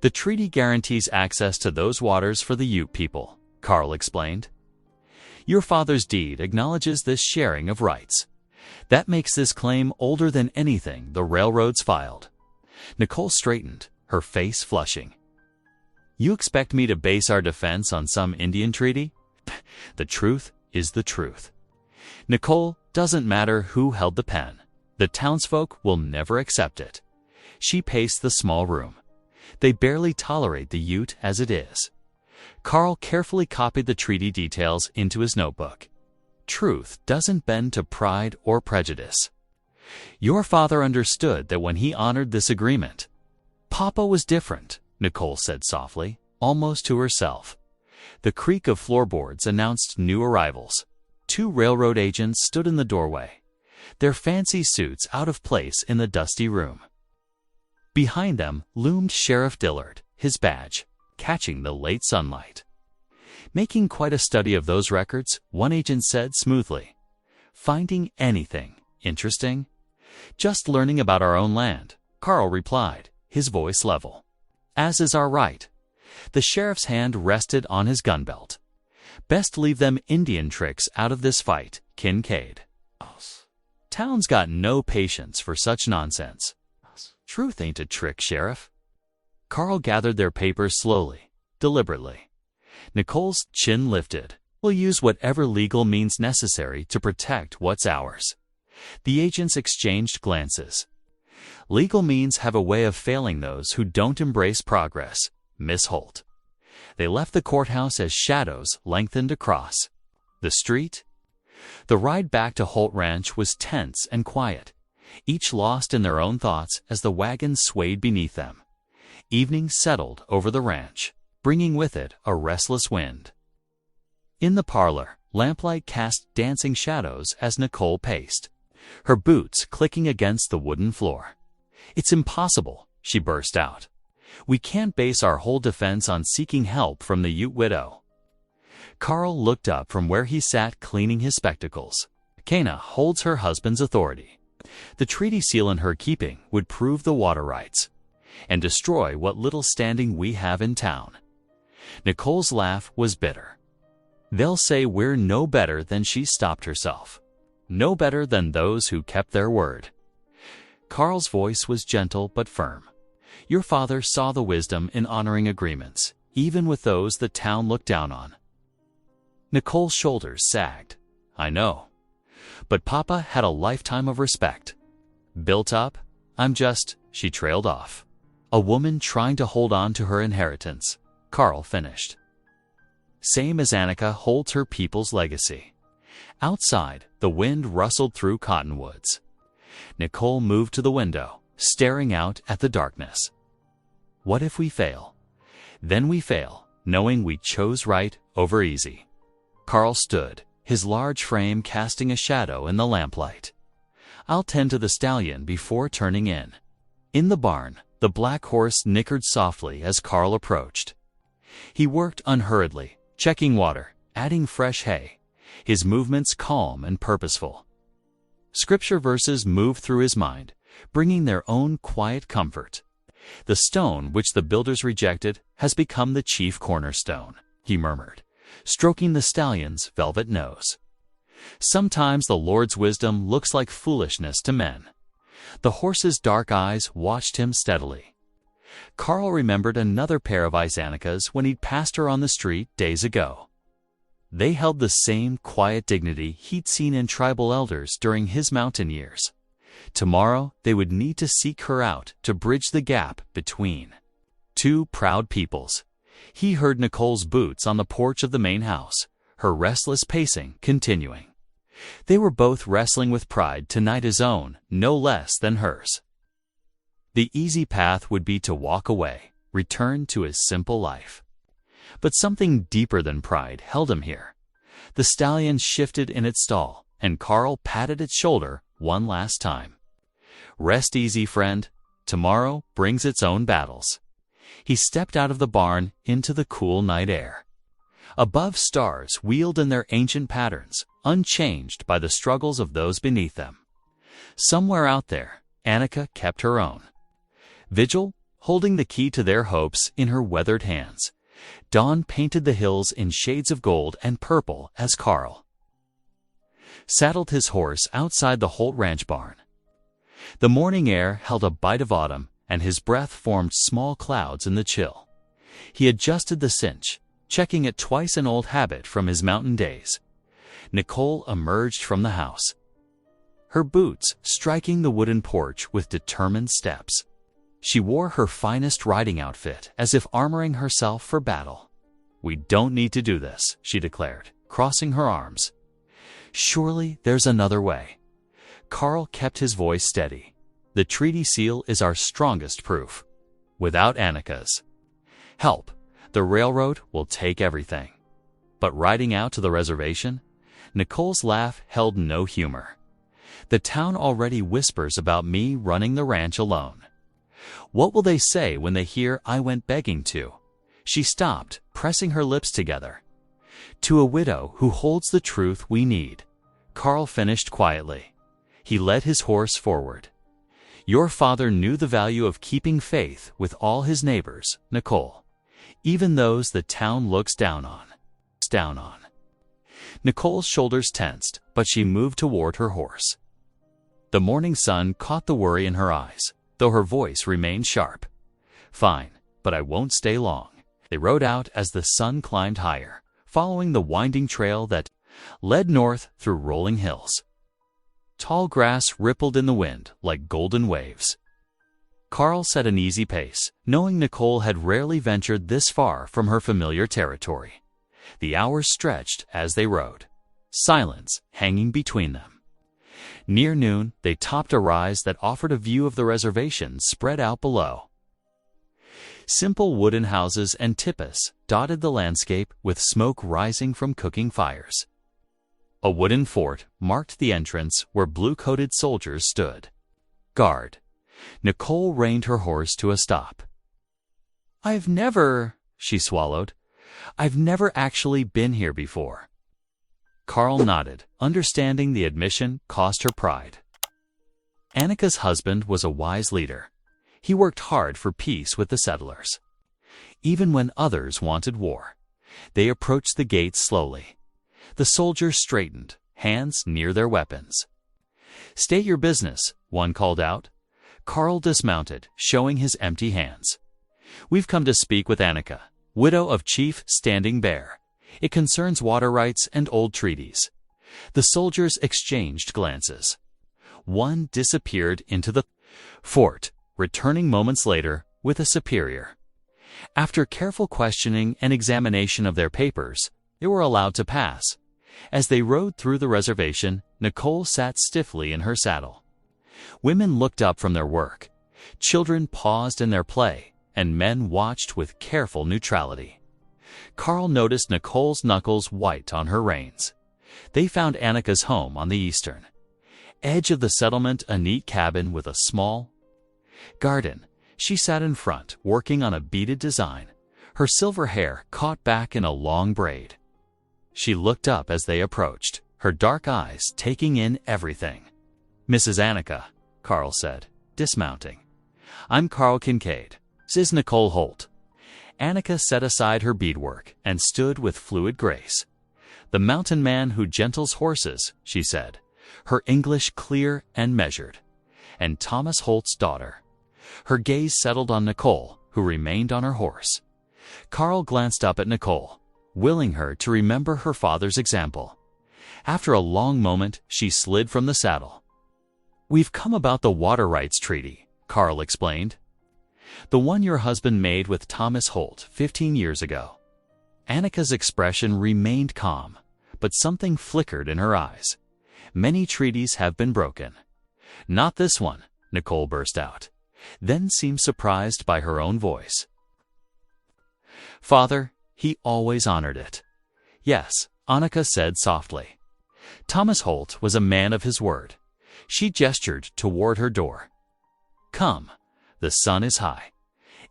"The treaty guarantees access to those waters for the Ute people," Carl explained. "Your father's deed acknowledges this sharing of rights. That makes this claim older than anything the railroads filed." Nicole straightened, her face flushing. "You expect me to base our defense on some Indian treaty? The truth is the truth. Nicole, doesn't matter who held the pen. The townsfolk will never accept it." She paced the small room. "They barely tolerate the Ute as it is." Carl carefully copied the treaty details into his notebook. "Truth doesn't bend to pride or prejudice. Your father understood that when he honored this agreement." "Papa was different," Nicole said softly, almost to herself. The creak of floorboards announced new arrivals. 2 railroad agents stood in the doorway, their fancy suits out of place in the dusty room. Behind them loomed Sheriff Dillard, his badge catching the late sunlight. "Making quite a study of those records," one agent said smoothly. "Finding anything interesting?" "Just learning about our own land," Carl replied, his voice level. "As is our right." The sheriff's hand rested on his gun belt. "Best leave them Indian tricks out of this fight, Kincaid. Town's got no patience for such nonsense." Truth ain't a trick, Sheriff. Carl gathered their papers slowly, deliberately. Nicole's chin lifted. We'll use whatever legal means necessary to protect what's ours. The agents exchanged glances. Legal means have a way of failing those who don't embrace progress, Miss Holt. They left the courthouse as shadows lengthened across the street. The ride back to Holt Ranch was tense and quiet, each lost in their own thoughts as the wagon swayed beneath them. Evening settled over the ranch, bringing with it a restless wind. In the parlor, lamplight cast dancing shadows as Nicole paced, her boots clicking against the wooden floor. "It's impossible," she burst out. "We can't base our whole defense on seeking help from the Ute widow." Carl looked up from where he sat cleaning his spectacles. "Cana holds her husband's authority. The treaty seal in her keeping would prove the water rights and destroy what little standing we have in town." Nicole's laugh was bitter. "They'll say we're no better than," she stopped herself. "No better than those who kept their word." Carl's voice was gentle but firm. "Your father saw the wisdom in honoring agreements, even with those the town looked down on." Nicole's shoulders sagged. "I know. But Papa had a lifetime of respect. Built up, I'm just," she trailed off. "A woman trying to hold on to her inheritance," Carl finished. "Same as Annika holds her people's legacy." Outside, the wind rustled through cottonwoods. Nicole moved to the window, staring out at the darkness. "What if we fail? Then we fail, knowing we chose right over easy." Carl stood, his large frame casting a shadow in the lamplight. "I'll tend to the stallion before turning in." In the barn, the black horse nickered softly as Carl approached. He worked unhurriedly, checking water, adding fresh hay, his movements calm and purposeful. Scripture verses moved through his mind, bringing their own quiet comfort. "The stone which the builders rejected has become the chief cornerstone," he murmured, stroking the stallion's velvet nose. "Sometimes the Lord's wisdom looks like foolishness to men." The horse's dark eyes watched him steadily. Carl remembered another pair of eyes Annika's when he'd passed her on the street days ago. They held the same quiet dignity he'd seen in tribal elders during his mountain years. Tomorrow they would need to seek her out to bridge the gap between two proud peoples. He heard Nicole's boots on the porch of the main house, her restless pacing continuing. They were both wrestling with pride tonight, his own, no less than hers. The easy path would be to walk away, return to his simple life. But something deeper than pride held him here. The stallion shifted in its stall, and Carl patted its shoulder one last time. "Rest easy, friend. Tomorrow brings its own battles." He stepped out of the barn into the cool night air. Above, stars wheeled in their ancient patterns, unchanged by the struggles of those beneath them. Somewhere out there, Annika kept her own vigil, holding the key to their hopes in her weathered hands. Dawn painted the hills in shades of gold and purple as Carl saddled his horse outside the Holt Ranch barn. The morning air held a bite of autumn, and his breath formed small clouds in the chill. He adjusted the cinch, checking it twice, an old habit from his mountain days. Nicole emerged from the house, her boots striking the wooden porch with determined steps. She wore her finest riding outfit, as if armoring herself for battle. "We don't need to do this," she declared, crossing her arms. "Surely there's another way." Carl kept his voice steady. "The treaty seal is our strongest proof. Without Annika's help, the railroad will take everything." But riding out to the reservation, Nicole's laugh held no humor. "The town already whispers about me running the ranch alone. What will they say when they hear I went begging to?" She stopped, pressing her lips together. "To a widow who holds the truth we need," Carl finished quietly. He led his horse forward. "Your father knew the value of keeping faith with all his neighbors, Nicole, even those the town looks down on." Nicole's shoulders tensed, but she moved toward her horse. The morning sun caught the worry in her eyes. though her voice remained sharp. "Fine, but I won't stay long." They rode out as the sun climbed higher, following the winding trail that led north through rolling hills. Tall grass rippled in the wind like golden waves. Carl set an easy pace, knowing Nicole had rarely ventured this far from her familiar territory. The hours stretched as they rode, silence hanging between them. Near noon, they topped a rise that offered a view of the reservation spread out below. Simple wooden houses and tipis dotted the landscape with smoke rising from cooking fires. A wooden fort marked the entrance where blue-coated soldiers stood. Guard. Nicole reined her horse to a stop. I've never, she swallowed. I've never actually been here before. Carl nodded, understanding the admission cost her pride. Annika's husband was a wise leader. He worked hard for peace with the settlers. Even when others wanted war, they approached the gates slowly. The soldiers straightened, hands near their weapons. State your business, one called out. Carl dismounted, showing his empty hands. We've come to speak with Annika, widow of Chief Standing Bear. It concerns water rights and old treaties. The soldiers exchanged glances. One disappeared into the fort, returning moments later with a superior. After careful questioning and examination of their papers, they were allowed to pass. As they rode through the reservation, Nicole sat stiffly in her saddle. Women looked up from their work. Children paused in their play, and men watched with careful neutrality. Carl noticed Nicole's knuckles white on her reins. They found Annika's home on the eastern edge of the settlement, a neat cabin with a small garden. She sat in front, working on a beaded design, her silver hair caught back in a long braid. She looked up as they approached, her dark eyes taking in everything. Mrs. Annika, Carl said, dismounting. I'm Carl Kincaid. This is Nicole Holt. Annika set aside her beadwork and stood with fluid grace. The mountain man who gentles horses, she said, her English clear and measured. And Thomas Holt's daughter. Her gaze settled on Nicole, who remained on her horse. Carl glanced up at Nicole, willing her to remember her father's example. After a long moment, she slid from the saddle. We've come about the water rights treaty, Carl explained. The one your husband made with Thomas Holt 15 years ago. Annika's expression remained calm, but something flickered in her eyes. Many treaties have been broken. Not this one, Nicole burst out, then seemed surprised by her own voice. Father, he always honored it. Yes, Annika said softly. Thomas Holt was a man of his word. She gestured toward her door. Come, the sun is high.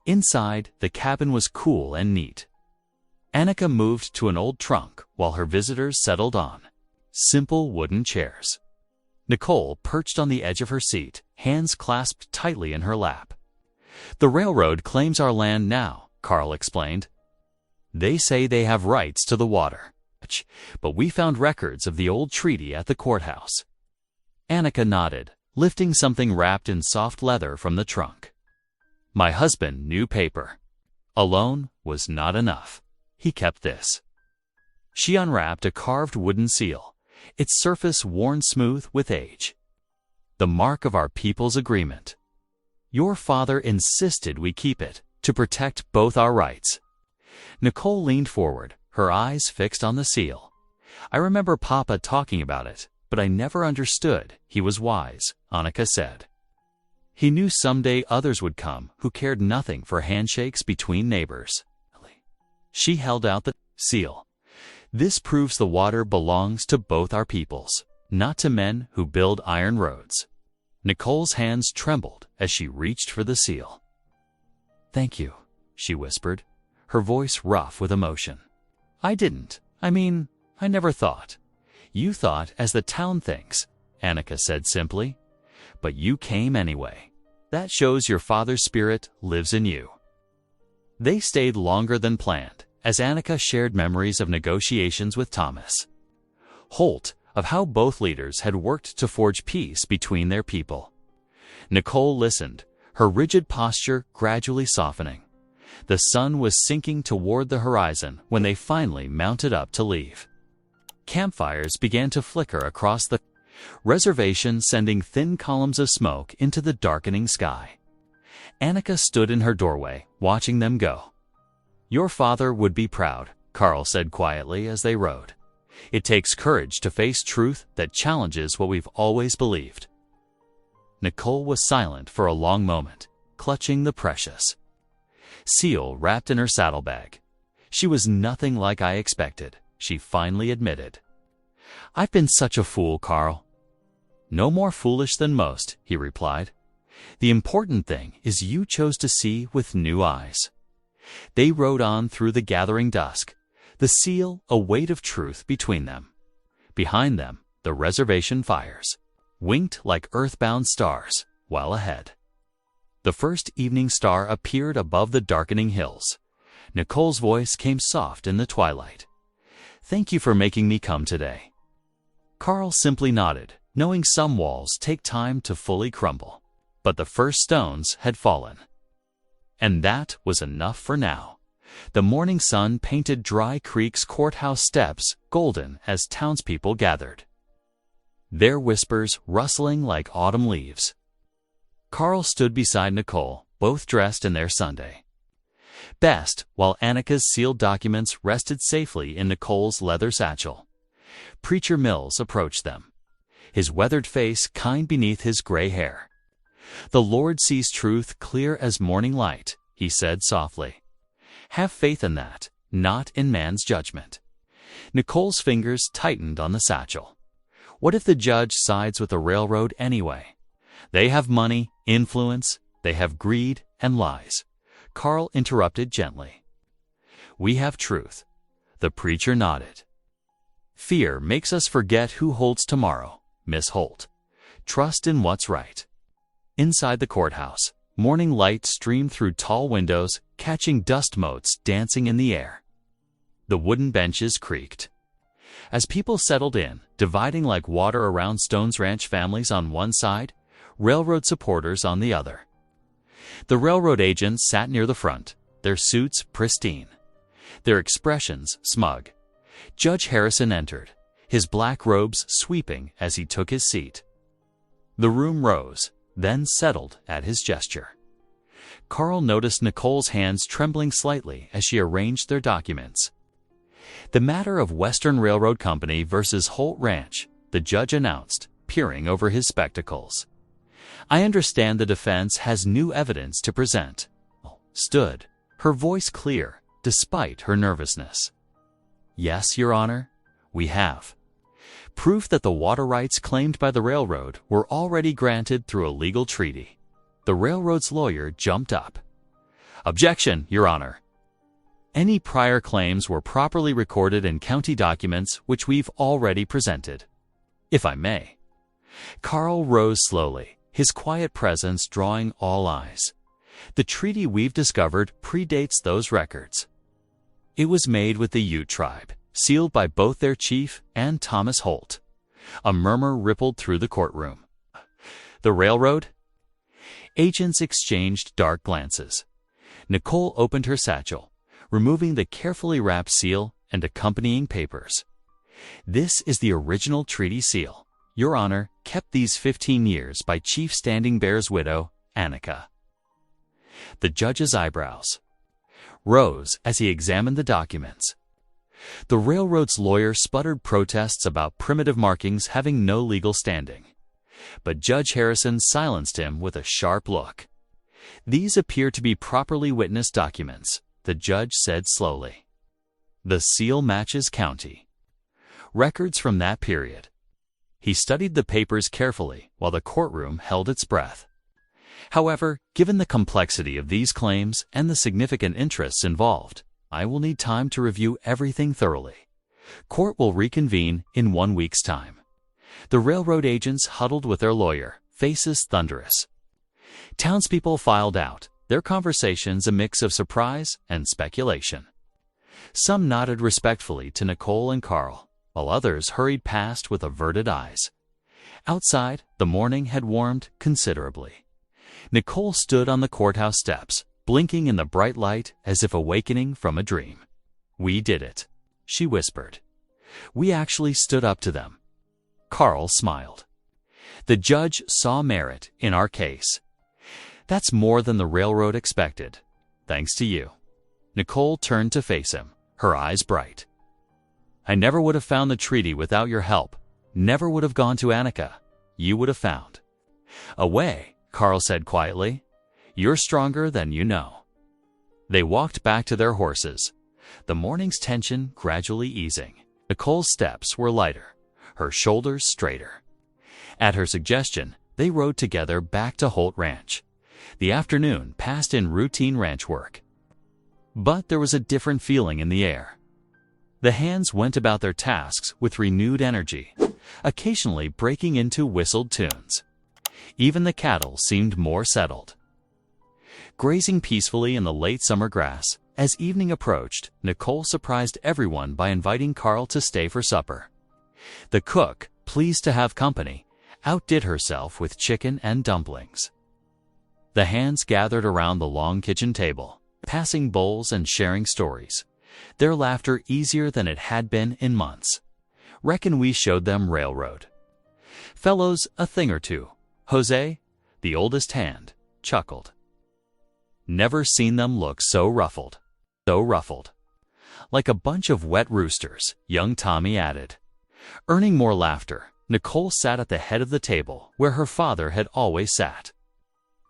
Inside, the cabin was cool and neat. Annika moved to an old trunk while her visitors settled on simple wooden chairs. Nicole perched on the edge of her seat, hands clasped tightly in her lap. The railroad claims our land now, Carl explained. They say they have rights to the water, but we found records of the old treaty at the courthouse. Annika nodded, lifting something wrapped in soft leather from the trunk. My husband knew paper. Alone was not enough. He kept this. She unwrapped a carved wooden seal, its surface worn smooth with age. The mark of our people's agreement. Your father insisted we keep it to protect both our rights. Nicole leaned forward, her eyes fixed on the seal. I remember Papa talking about it, but I never understood he was wise, Annika said. He knew someday others would come who cared nothing for handshakes between neighbors. She held out the seal. This proves the water belongs to both our peoples, not to men who build iron roads. Nicole's hands trembled as she reached for the seal. Thank you, she whispered, her voice rough with emotion. I never thought. You thought as the town thinks, Annika said simply. But you came anyway. That shows your father's spirit lives in you. They stayed longer than planned, as Annika shared memories of negotiations with Thomas Holt, of how both leaders had worked to forge peace between their people. Nicole listened, her rigid posture gradually softening. The sun was sinking toward the horizon when they finally mounted up to leave. Campfires began to flicker across the reservation, sending thin columns of smoke into the darkening sky. Annika stood in her doorway, watching them go. "Your father would be proud," Carl said quietly as they rode. "It takes courage to face truth that challenges what we've always believed." Nicole was silent for a long moment, clutching the precious seal wrapped in her saddlebag. "She was nothing like I expected," she finally admitted. "I've been such a fool, Carl." "No more foolish than most," he replied. "The important thing is you chose to see with new eyes." They rode on through the gathering dusk, the seal a weight of truth between them. Behind them, the reservation fires winked like earthbound stars, while ahead the first evening star appeared above the darkening hills. Nicole's voice came soft in the twilight. "Thank you for making me come today." Carl simply nodded, knowing some walls take time to fully crumble. But the first stones had fallen. And that was enough for now. The morning sun painted Dry Creek's courthouse steps golden as townspeople gathered, their whispers rustling like autumn leaves. Carl stood beside Nicole, both dressed in their Sunday best, while Annika's sealed documents rested safely in Nicole's leather satchel. Preacher Mills approached them, his weathered face kind beneath his gray hair. "The Lord sees truth clear as morning light," he said softly. "Have faith in that, not in man's judgment." Nicole's fingers tightened on the satchel. What if the judge sides with the railroad anyway? They have money, influence, they have greed and lies. Carl interrupted gently. "We have truth." The preacher nodded. "Fear makes us forget who holds tomorrow, Miss Holt. Trust in what's right." Inside the courthouse, morning light streamed through tall windows, catching dust motes dancing in the air. The wooden benches creaked as people settled in, dividing like water around Stone's Ranch families on one side, railroad supporters on the other. The railroad agents sat near the front, their suits pristine, their expressions smug. Judge Harrison entered, his black robes sweeping as he took his seat. The room rose, then settled at his gesture. Carl noticed Nicole's hands trembling slightly as she arranged their documents. "The matter of Western Railroad Company versus Holt Ranch," the judge announced, peering over his spectacles. "I understand the defense has new evidence to present." Stood, her voice clear, despite her nervousness. "Yes, Your Honor, we have. Proof that the water rights claimed by the railroad were already granted through a legal treaty." The railroad's lawyer jumped up. "Objection, Your Honor. Any prior claims were properly recorded in county documents which we've already presented. If I may." Carl rose slowly, his quiet presence drawing all eyes. "The treaty we've discovered predates those records. It was made with the Ute tribe, sealed by both their chief and Thomas Holt." A murmur rippled through the courtroom. "The railroad?" Agents exchanged dark glances. Nicole opened her satchel, removing the carefully wrapped seal and accompanying papers. "This is the original treaty seal, Your Honor, kept these 15 years by Chief Standing Bear's widow, Annika." The judge's eyebrows rose as he examined the documents. The railroad's lawyer sputtered protests about primitive markings having no legal standing. But Judge Harrison silenced him with a sharp look. "These appear to be properly witnessed documents," the judge said slowly. "The seal matches county records from that period." He studied the papers carefully while the courtroom held its breath. "However, given the complexity of these claims and the significant interests involved, I will need time to review everything thoroughly. Court will reconvene in 1 week's time." The railroad agents huddled with their lawyer, faces thunderous. Townspeople filed out, their conversations a mix of surprise and speculation. Some nodded respectfully to Nicole and Carl, while others hurried past with averted eyes. Outside, the morning had warmed considerably. Nicole stood on the courthouse steps, blinking in the bright light as if awakening from a dream. "We did it," she whispered. "We actually stood up to them." Carl smiled. "The judge saw merit in our case. That's more than the railroad expected, thanks to you." Nicole turned to face him, her eyes bright. "I never would have found the treaty without your help. Never would have gone to Annika. You would have found a way," Carl said quietly. "You're stronger than you know." They walked back to their horses, the morning's tension gradually easing. Nicole's steps were lighter, her shoulders straighter. At her suggestion, they rode together back to Holt Ranch. The afternoon passed in routine ranch work. But there was a different feeling in the air. The hands went about their tasks with renewed energy, occasionally breaking into whistled tunes. Even the cattle seemed more settled. Grazing peacefully in the late summer grass, as evening approached, Nicole surprised everyone by inviting Carl to stay for supper. The cook, pleased to have company, outdid herself with chicken and dumplings. The hands gathered around the long kitchen table, passing bowls and sharing stories, their laughter easier than it had been in months. "Reckon we showed them railroad." "Fellows, a thing or two." Jose, the oldest hand, chuckled. "Never seen them look so ruffled. So ruffled. Like a bunch of wet roosters," young Tommy added. Earning more laughter, Nicole sat at the head of the table where her father had always sat.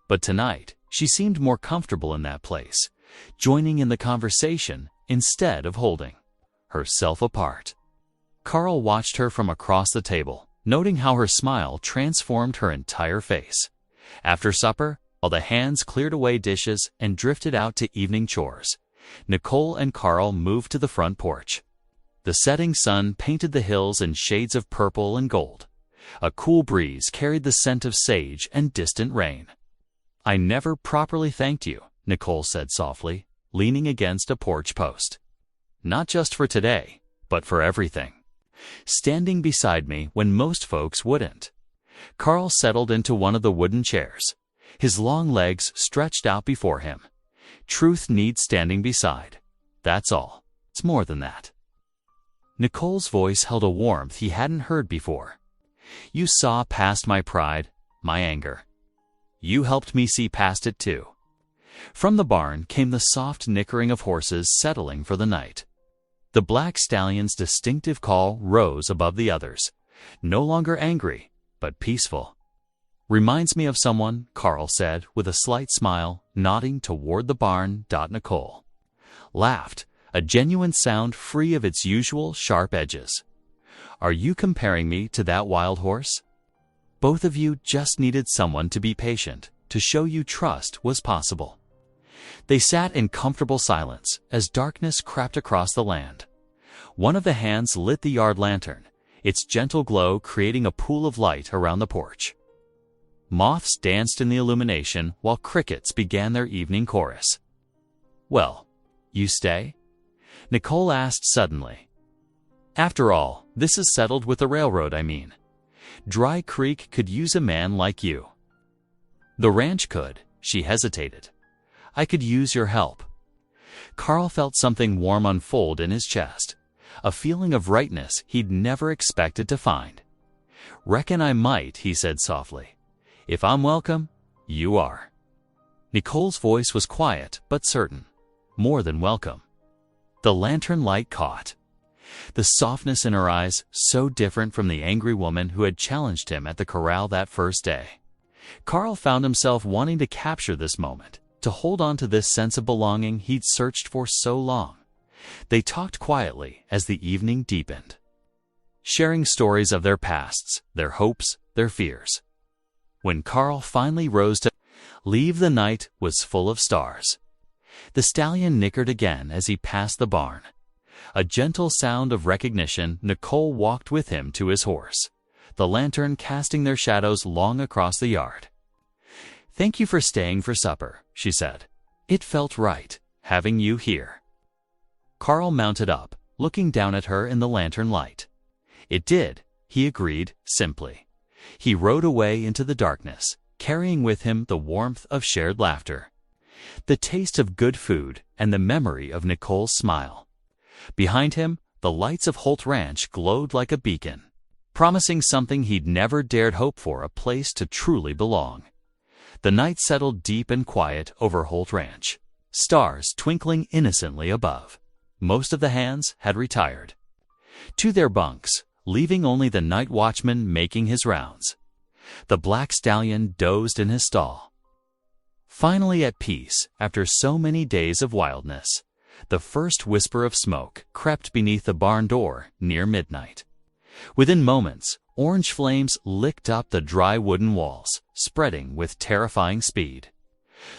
But tonight, she seemed more comfortable in that place, joining in the conversation instead of holding herself apart. Carl watched her from across the table, noting how her smile transformed her entire face. After supper, while the hands cleared away dishes and drifted out to evening chores, Nicole and Carl moved to the front porch. The setting sun painted the hills in shades of purple and gold. A cool breeze carried the scent of sage and distant rain. "I never properly thanked you," Nicole said softly, leaning against a porch post. "Not just for today, but for everything. Standing beside me when most folks wouldn't." Carl settled into one of the wooden chairs, his long legs stretched out before him. "Truth needs standing beside. That's all. It's more than that." Nicole's voice held a warmth he hadn't heard before. "You saw past my pride, my anger. You helped me see past it too." From the barn came the soft nickering of horses settling for the night. The black stallion's distinctive call rose above the others, no longer angry, but peaceful. "Reminds me of someone," Carl said with a slight smile, nodding toward the barn. Nicole laughed, a genuine sound free of its usual sharp edges. "Are you comparing me to that wild horse? Both of you just needed someone to be patient, to show you trust was possible." They sat in comfortable silence as darkness crept across the land. One of the hands lit the yard lantern, its gentle glow creating a pool of light around the porch. Moths danced in the illumination while crickets began their evening chorus. "Well, you stay?" Nicole asked suddenly. "After all, this is settled with the railroad, I mean. Dry Creek could use a man like you." "The ranch could," she hesitated. "I could use your help." Carl felt something warm unfold in his chest, a feeling of rightness he'd never expected to find. "Reckon I might," he said softly. "If I'm welcome, you are." Nicole's voice was quiet but certain, more than welcome. The lantern light caught. The softness in her eyes, so different from the angry woman who had challenged him at the corral that first day. Carl found himself wanting to capture this moment, to hold on to this sense of belonging he'd searched for so long. They talked quietly as the evening deepened, sharing stories of their pasts, their hopes, their fears. When Carl finally rose to leave, the night was full of stars. The stallion nickered again as he passed the barn. A gentle sound of recognition. Nicole walked with him to his horse, the lantern casting their shadows long across the yard. "Thank you for staying for supper," she said. "It felt right, having you here." Carl mounted up, looking down at her in the lantern light. "It did," he agreed simply. He rode away into the darkness, carrying with him the warmth of shared laughter, the taste of good food, and the memory of Nicole's smile. Behind him, the lights of Holt Ranch glowed like a beacon, promising something he'd never dared hope for, a place to truly belong. The night settled deep and quiet over Holt Ranch, stars twinkling innocently above. Most of the hands had retired to their bunks, leaving only the night watchman making his rounds. The black stallion dozed in his stall. Finally at peace, after so many days of wildness, the first whisper of smoke crept beneath the barn door near midnight. Within moments, orange flames licked up the dry wooden walls, spreading with terrifying speed.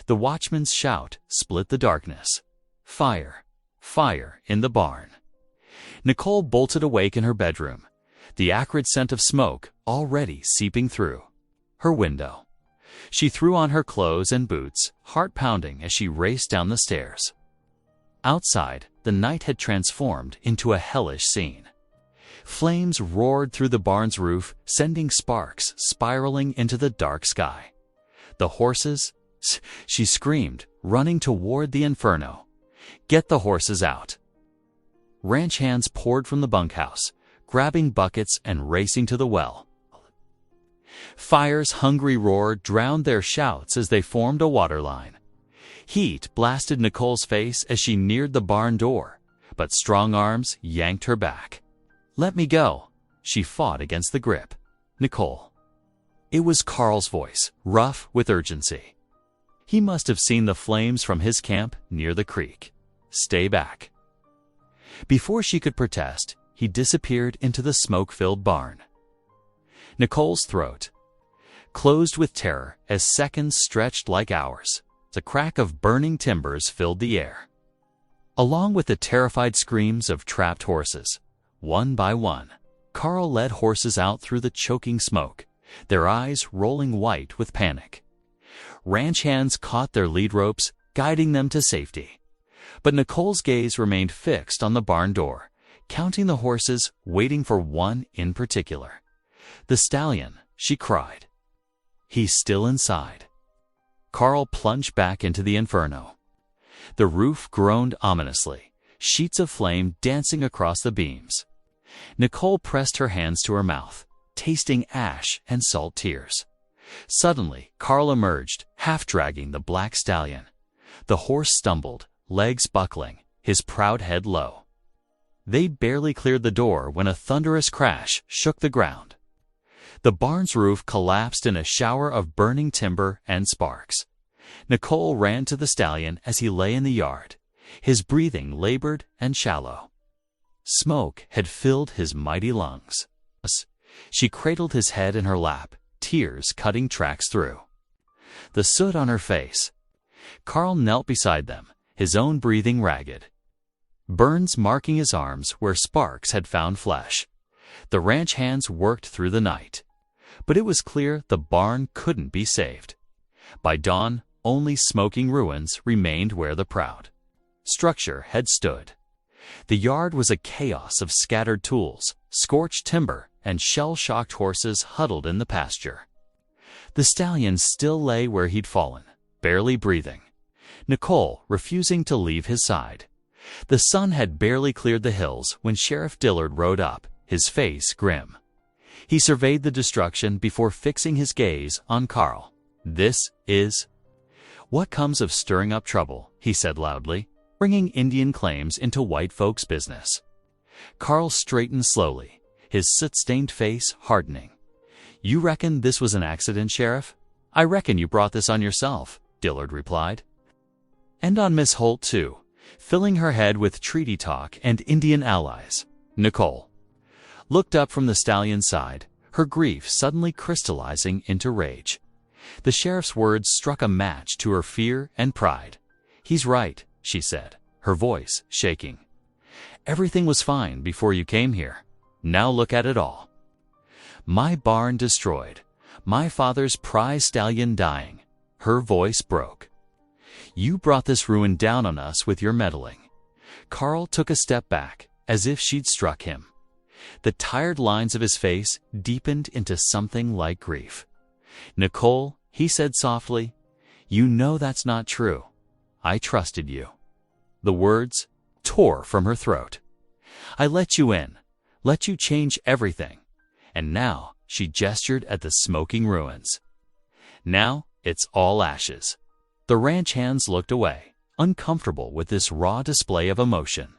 The watchman's shout split the darkness. Fire! Fire in the barn! Nicole bolted awake in her bedroom, the acrid scent of smoke already seeping through her window. She threw on her clothes and boots, heart pounding as she raced down the stairs. Outside, the night had transformed into a hellish scene. Flames roared through the barn's roof, sending sparks spiraling into the dark sky. The horses, she screamed, running toward the inferno. "Get the horses out!" Ranch hands poured from the bunkhouse, grabbing buckets and racing to the well. Fire's hungry roar drowned their shouts as they formed a waterline. Heat blasted Nicole's face as she neared the barn door, but strong arms yanked her back. "Let me go!" She fought against the grip. "Nicole." It was Carl's voice, rough with urgency. He must have seen the flames from his camp near the creek. "Stay back." Before she could protest, he disappeared into the smoke-filled barn. Nicole's throat closed with terror as seconds stretched like hours. The crack of burning timbers filled the air, along with the terrified screams of trapped horses. One by one, Carl led horses out through the choking smoke, their eyes rolling white with panic. Ranch hands caught their lead ropes, guiding them to safety. But Nicole's gaze remained fixed on the barn door, counting the horses, waiting for one in particular. "The stallion," she cried. "He's still inside." Carl plunged back into the inferno. The roof groaned ominously, sheets of flame dancing across the beams. Nicole pressed her hands to her mouth, tasting ash and salt tears. Suddenly, Carl emerged, half-dragging the black stallion. The horse stumbled, legs buckling, his proud head low. They'd barely cleared the door when a thunderous crash shook the ground. The barn's roof collapsed in a shower of burning timber and sparks. Nicole ran to the stallion as he lay in the yard, his breathing labored and shallow. Smoke had filled his mighty lungs. She cradled his head in her lap, tears cutting tracks through the soot on her face. Carl knelt beside them, his own breathing ragged, burns marking his arms where sparks had found flesh. The ranch hands worked through the night, but it was clear the barn couldn't be saved. By dawn, only smoking ruins remained where the proud structure had stood. The yard was a chaos of scattered tools, scorched timber, and shell-shocked horses huddled in the pasture. The stallion still lay where he'd fallen, barely breathing, Nicole refusing to leave his side. The sun had barely cleared the hills when Sheriff Dillard rode up, his face grim. He surveyed the destruction before fixing his gaze on Carl. "This is what comes of stirring up trouble," he said loudly, bringing Indian claims into white folks' business. Carl straightened slowly, his soot-stained face hardening. "You reckon this was an accident, Sheriff?" "I reckon you brought this on yourself," Dillard replied. "And on Miss Holt, too, filling her head with treaty talk and Indian allies." Nicole looked up from the stallion's side, her grief suddenly crystallizing into rage. The sheriff's words struck a match to her fear and pride. "He's right," she said, her voice shaking. "Everything was fine before you came here. Now look at it all. My barn destroyed, my father's prize stallion dying." Her voice broke. "You brought this ruin down on us with your meddling." Carl took a step back, as if she'd struck him. The tired lines of his face deepened into something like grief. "Nicole," he said softly. "You know that's not true. I trusted you." The words tore from her throat. "I let you in, let you change everything." And now she gestured at the smoking ruins. "Now it's all ashes." The ranch hands looked away, uncomfortable with this raw display of emotion.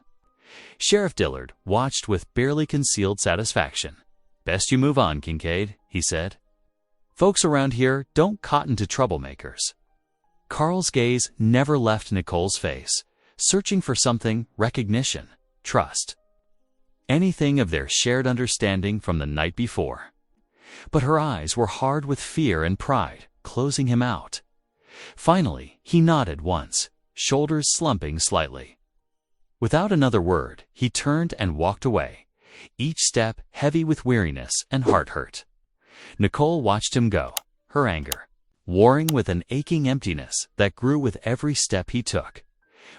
Sheriff Dillard watched with barely concealed satisfaction. "Best you move on, Kincaid," he said. "Folks around here don't cotton to troublemakers." Carl's gaze never left Nicole's face, searching for something: recognition, trust, anything of their shared understanding from the night before. But her eyes were hard with fear and pride, closing him out. Finally, he nodded once, shoulders slumping slightly. Without another word, he turned and walked away, each step heavy with weariness and heart hurt. Nicole watched him go, her anger warring with an aching emptiness that grew with every step he took.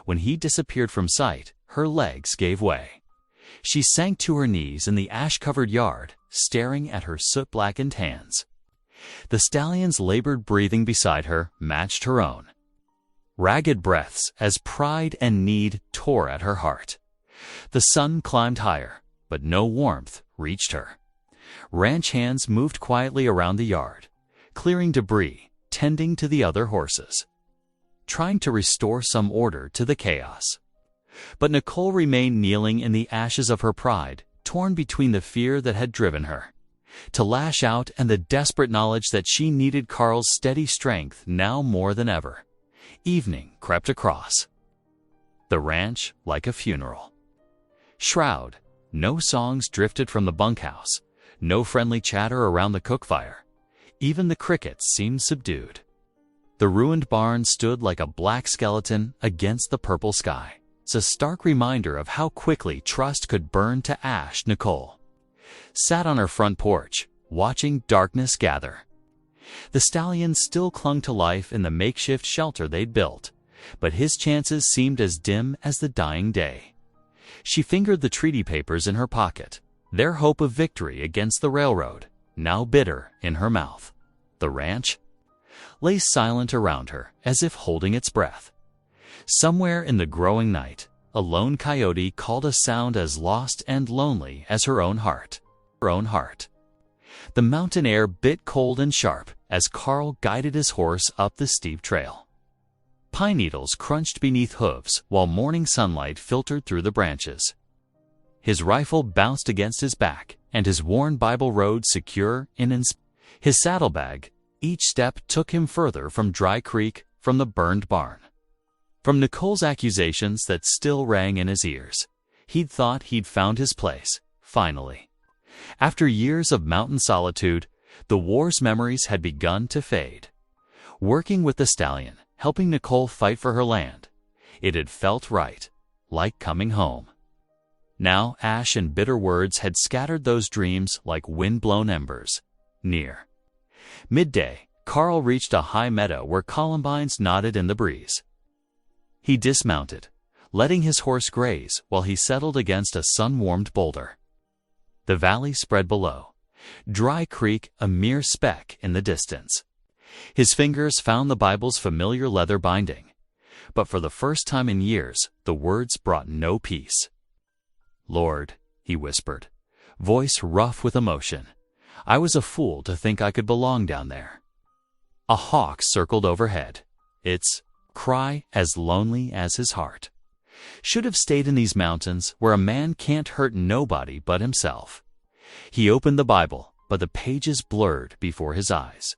When he disappeared from sight, her legs gave way. She sank to her knees in the ash-covered yard, staring at her soot-blackened hands. The stallion's labored breathing beside her matched her own. Ragged breaths as pride and need tore at her heart. The sun climbed higher, but no warmth reached her. Ranch hands moved quietly around the yard, clearing debris, tending to the other horses, trying to restore some order to the chaos. But Nicole remained kneeling in the ashes of her pride, torn between the fear that had driven her to lash out and the desperate knowledge that she needed Carl's steady strength now more than ever. Evening crept across. The ranch like a funeral. Shroud. No songs drifted from the bunkhouse, no friendly chatter around the cook fire. Even the crickets seemed subdued. The ruined barn stood like a black skeleton against the purple sky. It's a stark reminder of how quickly trust could burn to ash. Nicole sat on her front porch, watching darkness gather. The stallion still clung to life in the makeshift shelter they'd built, but his chances seemed as dim as the dying day. She fingered the treaty papers in her pocket, their hope of victory against the railroad, now bitter in her mouth. The ranch lay silent around her, as if holding its breath. Somewhere in the growing night, a lone coyote called a sound as lost and lonely as her own heart. The mountain air bit cold and sharp as Carl guided his horse up the steep trail. Pine needles crunched beneath hooves while morning sunlight filtered through the branches. His rifle bounced against his back, and his worn Bible rode secure in his saddlebag. Each step took him further from Dry Creek, from the burned barn, from Nicole's accusations that still rang in his ears. He'd thought he'd found his place, finally. After years of mountain solitude, the war's memories had begun to fade. Working with the stallion, helping Nicole fight for her land, it had felt right, like coming home. Now ash and bitter words had scattered those dreams like wind-blown embers. Near midday, Carl reached a high meadow where columbines nodded in the breeze. He dismounted, letting his horse graze while he settled against a sun-warmed boulder. The valley spread below, Dry Creek a mere speck in the distance. His fingers found the Bible's familiar leather binding, but for the first time in years, the words brought no peace. "Lord," he whispered, voice rough with emotion, "I was a fool to think I could belong down there." A hawk circled overhead, its cry as lonely as his heart. Should have stayed in these mountains where a man can't hurt nobody but himself. He opened the Bible, but the pages blurred before his eyes.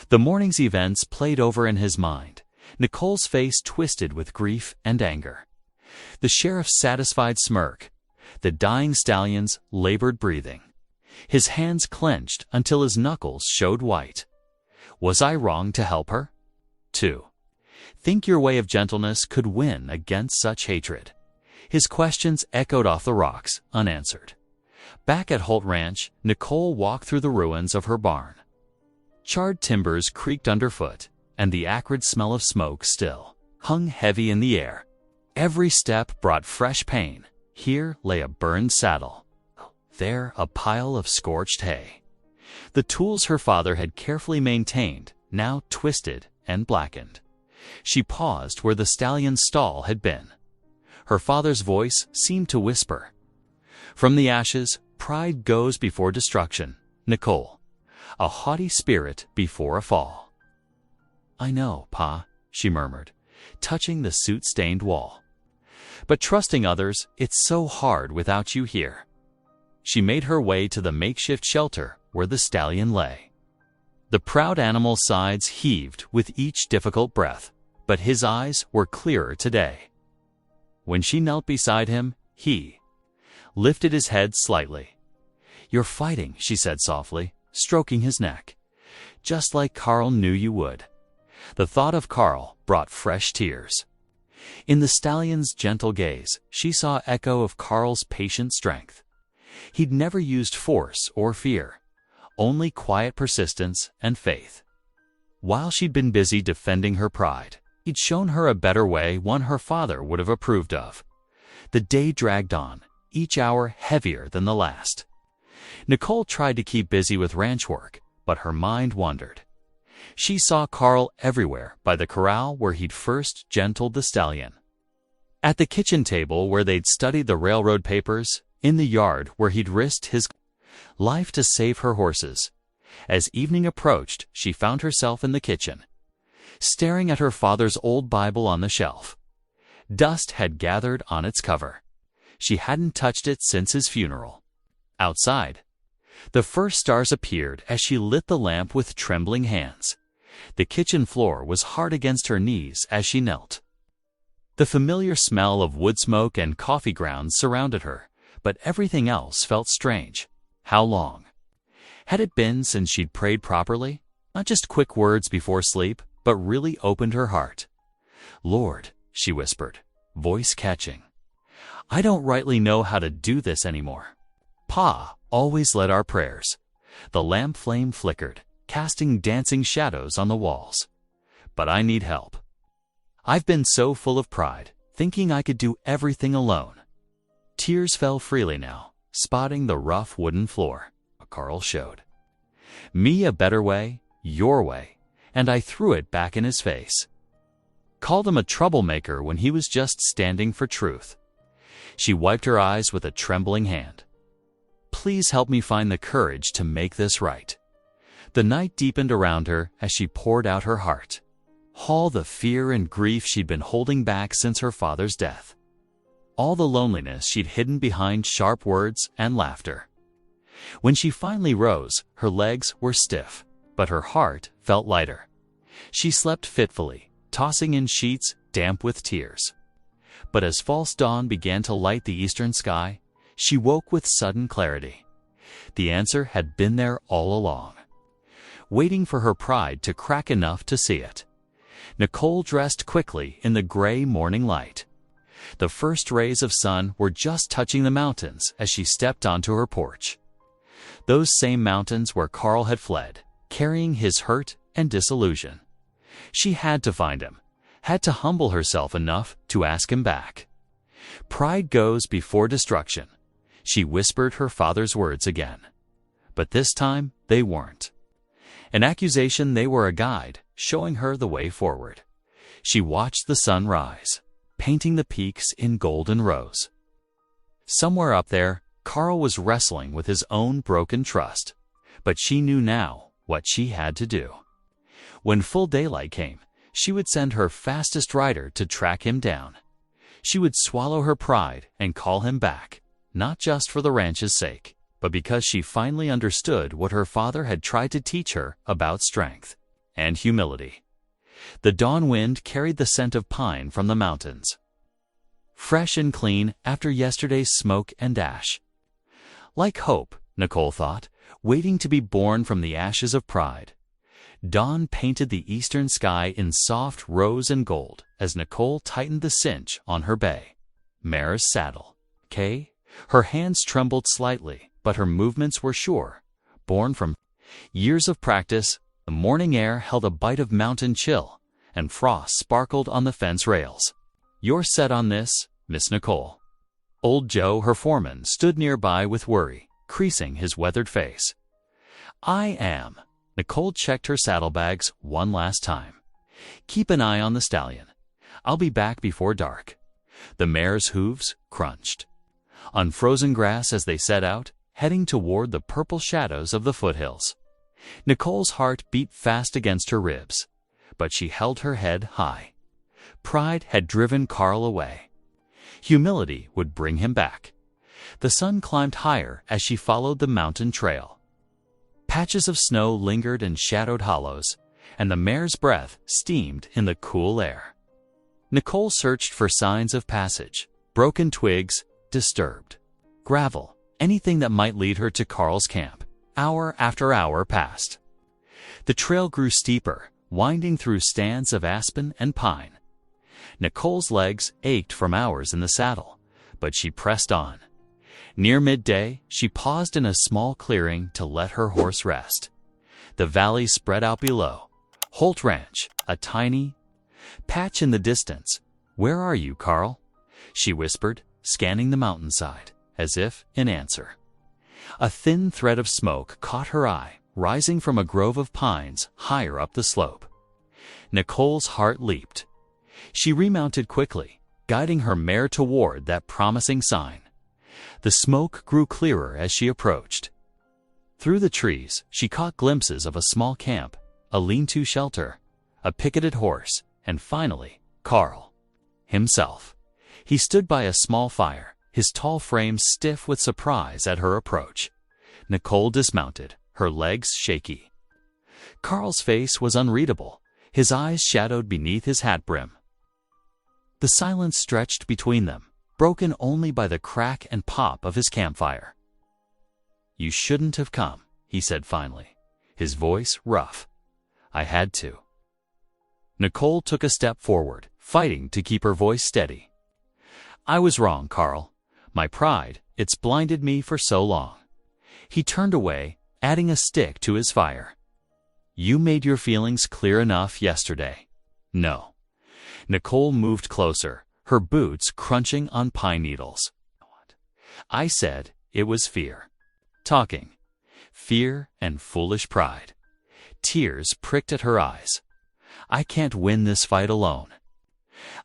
The morning's events played over in his mind, Nicole's face twisted with grief and anger. The sheriff's satisfied smirk, the dying stallion's labored breathing. His hands clenched until his knuckles showed white. Was I wrong to help her? 2. Think your way of gentleness could win against such hatred? His questions echoed off the rocks, unanswered. Back at Holt Ranch, Nicole walked through the ruins of her barn. Charred timbers creaked underfoot, and the acrid smell of smoke still hung heavy in the air. Every step brought fresh pain. Here lay a burned saddle. There a pile of scorched hay. The tools her father had carefully maintained, now twisted and blackened. She paused where the stallion's stall had been. Her father's voice seemed to whisper, "From the ashes, pride goes before destruction, Nicole. A haughty spirit before a fall." "I know, Pa," she murmured, touching the soot-stained wall. "But trusting others, it's so hard without you here." She made her way to the makeshift shelter where the stallion lay. The proud animal's sides heaved with each difficult breath, but his eyes were clearer today. When she knelt beside him, he lifted his head slightly. "You're fighting," she said softly, stroking his neck, "just like Carl knew you would." The thought of Carl brought fresh tears. In the stallion's gentle gaze, she saw echo of Carl's patient strength. He'd never used force or fear, only quiet persistence and faith. While she'd been busy defending her pride, he'd shown her a better way, one her father would have approved of. The day dragged on, each hour heavier than the last. Nicole tried to keep busy with ranch work, but her mind wandered. She saw Carl everywhere, by the corral where he'd first gentled the stallion, at the kitchen table where they'd studied the railroad papers, in the yard where he'd risked his life to save her horses. As evening approached, she found herself in the kitchen, staring at her father's old Bible on the shelf. Dust had gathered on its cover. She hadn't touched it since his funeral. Outside, the first stars appeared as she lit the lamp with trembling hands. The kitchen floor was hard against her knees as she knelt. The familiar smell of wood smoke and coffee grounds surrounded her, but everything else felt strange. How long had it been since she'd prayed properly? Not just quick words before sleep, but really opened her heart. "Lord," she whispered, voice catching, "I don't rightly know how to do this anymore." Pa always led our prayers. The lamp flame flickered, casting dancing shadows on the walls. "But I need help. I've been so full of pride, thinking I could do everything alone." Tears fell freely now, spotting the rough wooden floor. Carl showed me a better way, your way, and I threw it back in his face. Called him a troublemaker when he was just standing for truth. She wiped her eyes with a trembling hand. "Please help me find the courage to make this right." The night deepened around her as she poured out her heart. All the fear and grief she'd been holding back since her father's death. All the loneliness she'd hidden behind sharp words and laughter. When she finally rose, her legs were stiff, but her heart felt lighter. She slept fitfully, tossing in sheets damp with tears. But as false dawn began to light the eastern sky, she woke with sudden clarity. The answer had been there all along, waiting for her pride to crack enough to see it. Nicole dressed quickly in the gray morning light. The first rays of sun were just touching the mountains as she stepped onto her porch. Those same mountains where Carl had fled, carrying his hurt and disillusion. She had to find him, had to humble herself enough to ask him back. "Pride goes before destruction." She whispered her father's words again. But this time, they weren't an accusation, they were a guide, showing her the way forward. She watched the sun rise, painting the peaks in golden rose. Somewhere up there, Carl was wrestling with his own broken trust, but she knew now what she had to do. When full daylight came, she would send her fastest rider to track him down. She would swallow her pride and call him back, not just for the ranch's sake, but because she finally understood what her father had tried to teach her about strength and humility. The dawn wind carried the scent of pine from the mountains, fresh and clean after yesterday's smoke and ash. Like hope, Nicole thought, waiting to be born from the ashes of pride. Dawn painted the eastern sky in soft rose and gold as Nicole tightened the cinch on her bay mare's saddle. Her hands trembled slightly, but her movements were sure, born from years of practice. The morning air held a bite of mountain chill, and frost sparkled on the fence rails. "You're set on this, Miss Nicole." Old Joe, her foreman, stood nearby with worry, creasing his weathered face. "I am," Nicole checked her saddlebags one last time. "Keep an eye on the stallion. I'll be back before dark." The mare's hooves crunched on frozen grass as they set out, heading toward the purple shadows of the foothills. Nicole's heart beat fast against her ribs, but she held her head high. Pride had driven Carl away. Humility would bring him back. The sun climbed higher as she followed the mountain trail. Patches of snow lingered in shadowed hollows, and the mare's breath steamed in the cool air. Nicole searched for signs of passage: broken twigs, disturbed gravel, anything that might lead her to Carl's camp. Hour after hour passed. The trail grew steeper, winding through stands of aspen and pine. Nicole's legs ached from hours in the saddle, but she pressed on. Near midday, she paused in a small clearing to let her horse rest. The valley spread out below. Holt Ranch, a tiny patch in the distance. "Where are you, Carl?" she whispered, scanning the mountainside, as if in answer. A thin thread of smoke caught her eye, rising from a grove of pines higher up the slope. Nicole's heart leaped. She remounted quickly, guiding her mare toward that promising sign. The smoke grew clearer as she approached. Through the trees, she caught glimpses of a small camp, a lean-to shelter, a picketed horse, and finally, Carl himself. He stood by a small fire, his tall frame stiff with surprise at her approach. Nicole dismounted, her legs shaky. Carl's face was unreadable, his eyes shadowed beneath his hat brim. The silence stretched between them, broken only by the crack and pop of his campfire. "You shouldn't have come," he said finally, his voice rough. "I had to." Nicole took a step forward, fighting to keep her voice steady. "I was wrong, Carl. My pride, it's blinded me for so long." He turned away, adding a stick to his fire. "You made your feelings clear enough yesterday." "No." Nicole moved closer, her boots crunching on pine needles. "I said it was fear. Talking. Fear and foolish pride." Tears pricked at her eyes. "I can't win this fight alone."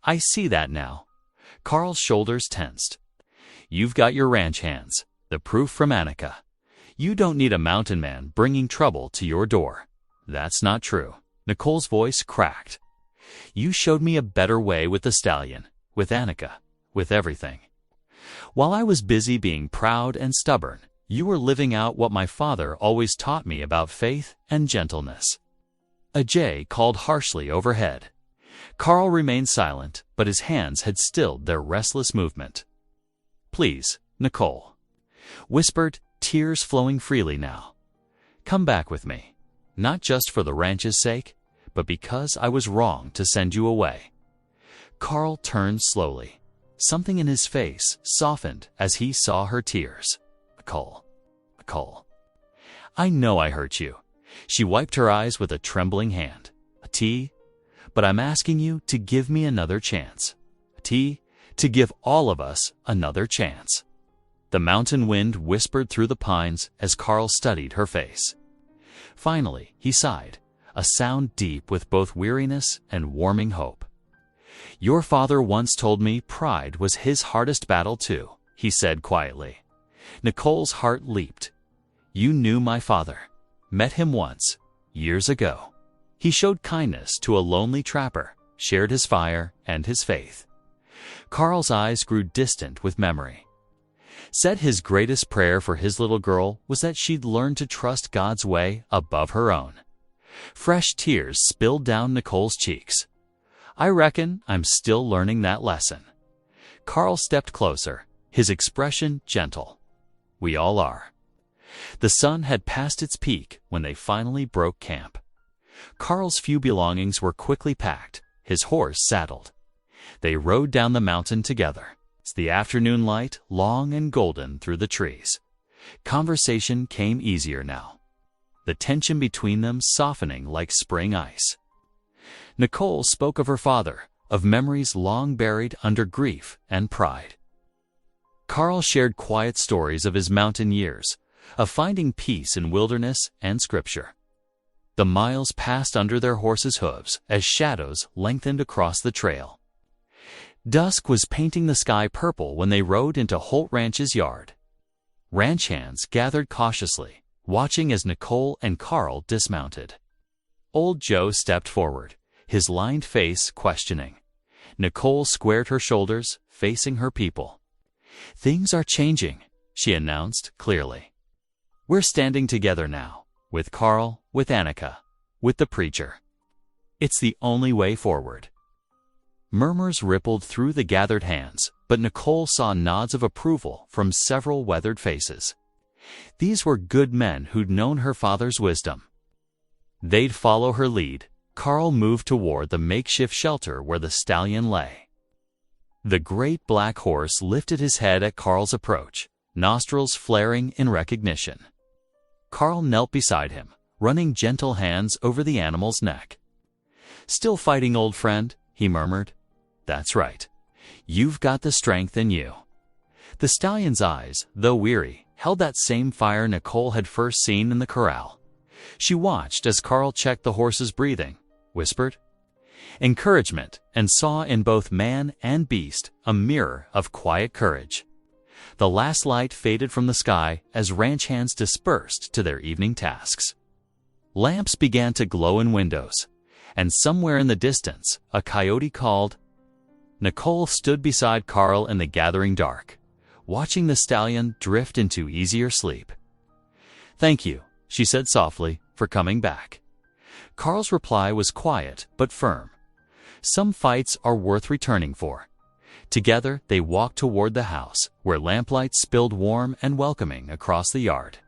"I see that now." Carl's shoulders tensed. "You've got your ranch hands, the proof from Annika. You don't need a mountain man bringing trouble to your door." "That's not true." Nicole's voice cracked. "You showed me a better way with the stallion, with Annika, with everything. While I was busy being proud and stubborn, you were living out what my father always taught me about faith and gentleness." A jay called harshly overhead. Carl remained silent, but his hands had stilled their restless movement. "Please, Nicole," whispered, tears flowing freely now. "Come back with me, not just for the ranch's sake, but because I was wrong to send you away." Carl turned slowly. Something in his face softened as he saw her tears. "Nicole, Nicole, I know I hurt you." She wiped her eyes with a trembling hand. But I'm asking you to give me another chance. To give all of us another chance." The mountain wind whispered through the pines as Carl studied her face. Finally, he sighed, a sound deep with both weariness and warming hope. "Your father once told me pride was his hardest battle too," he said quietly. Nicole's heart leaped. "You knew my father. Met him once, years ago. He showed kindness to a lonely trapper, shared his fire and his faith." Carl's eyes grew distant with memory. Said his greatest prayer for his little girl was that she'd learn to trust God's way above her own. Fresh tears spilled down Nicole's cheeks. "I reckon I'm still learning that lesson." Carl stepped closer, his expression gentle. "We all are." The sun had passed its peak when they finally broke camp. Carl's few belongings were quickly packed, his horse saddled. They rode down the mountain together. The afternoon light long and golden through the trees. Conversation came easier now, the tension between them softening like spring ice. Nicole spoke of her father, of memories long buried under grief and pride. Carl shared quiet stories of his mountain years, of finding peace in wilderness and scripture. The miles passed under their horses' hooves as shadows lengthened across the trail. Dusk was painting the sky purple when they rode into Holt Ranch's yard. Ranch hands gathered cautiously, watching as Nicole and Carl dismounted. Old Joe stepped forward, his lined face questioning. Nicole squared her shoulders, facing her people. "Things are changing," she announced clearly. "We're standing together now, with Carl, with Annika, with the preacher. It's the only way forward." Murmurs rippled through the gathered hands, but Nicole saw nods of approval from several weathered faces. These were good men who'd known her father's wisdom. They'd follow her lead. Carl moved toward the makeshift shelter where the stallion lay. The great black horse lifted his head at Carl's approach, nostrils flaring in recognition. Carl knelt beside him, running gentle hands over the animal's neck. "Still fighting, old friend?" he murmured. "That's right. You've got the strength in you." The stallion's eyes, though weary, held that same fire Nicole had first seen in the corral. She watched as Carl checked the horse's breathing, whispered encouragement, and saw in both man and beast a mirror of quiet courage. The last light faded from the sky as ranch hands dispersed to their evening tasks. Lamps began to glow in windows, and somewhere in the distance a coyote called. Nicole stood beside Carl in the gathering dark, watching the stallion drift into easier sleep. "Thank you," she said softly, "for coming back." Carl's reply was quiet but firm. Some fights are worth returning for. Together they walked toward the house, where lamplight spilled warm and welcoming across the yard.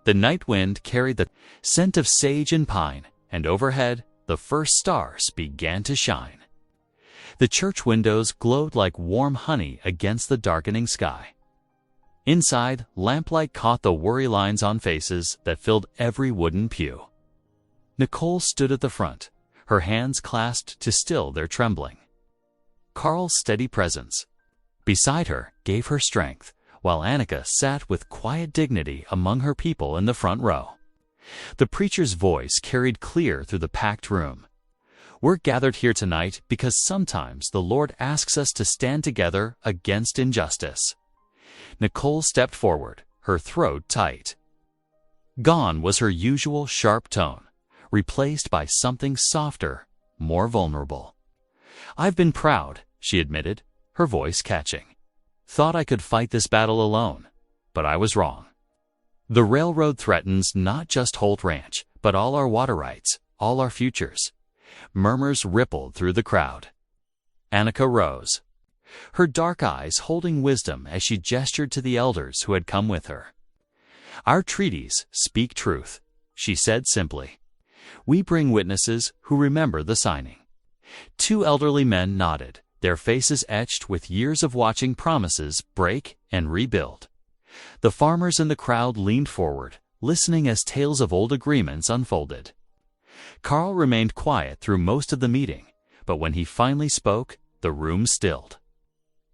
The night wind carried the scent of sage and pine, and overhead the first stars began to shine. The church windows glowed like warm honey against the darkening sky. Inside, lamplight caught the worry lines on faces that filled every wooden pew. Nicole stood at the front, her hands clasped to still their trembling. Carl's steady presence beside her gave her strength, while Annika sat with quiet dignity among her people in the front row. The preacher's voice carried clear through the packed room. "We're gathered here tonight because sometimes the Lord asks us to stand together against injustice." Nicole stepped forward, her throat tight. Gone was her usual sharp tone, replaced by something softer, more vulnerable. "I've been proud," she admitted, her voice catching. "Thought I could fight this battle alone, but I was wrong. The railroad threatens not just Holt Ranch, but all our water rights, all our futures." Murmurs rippled through the crowd. Annika rose, her dark eyes holding wisdom as she gestured to the elders who had come with her. "Our treaties speak truth," she said simply. "We bring witnesses who remember the signing." Two elderly men nodded, their faces etched with years of watching promises break and rebuild. The farmers in the crowd leaned forward, listening as tales of old agreements unfolded. Carl remained quiet through most of the meeting, but when he finally spoke, the room stilled.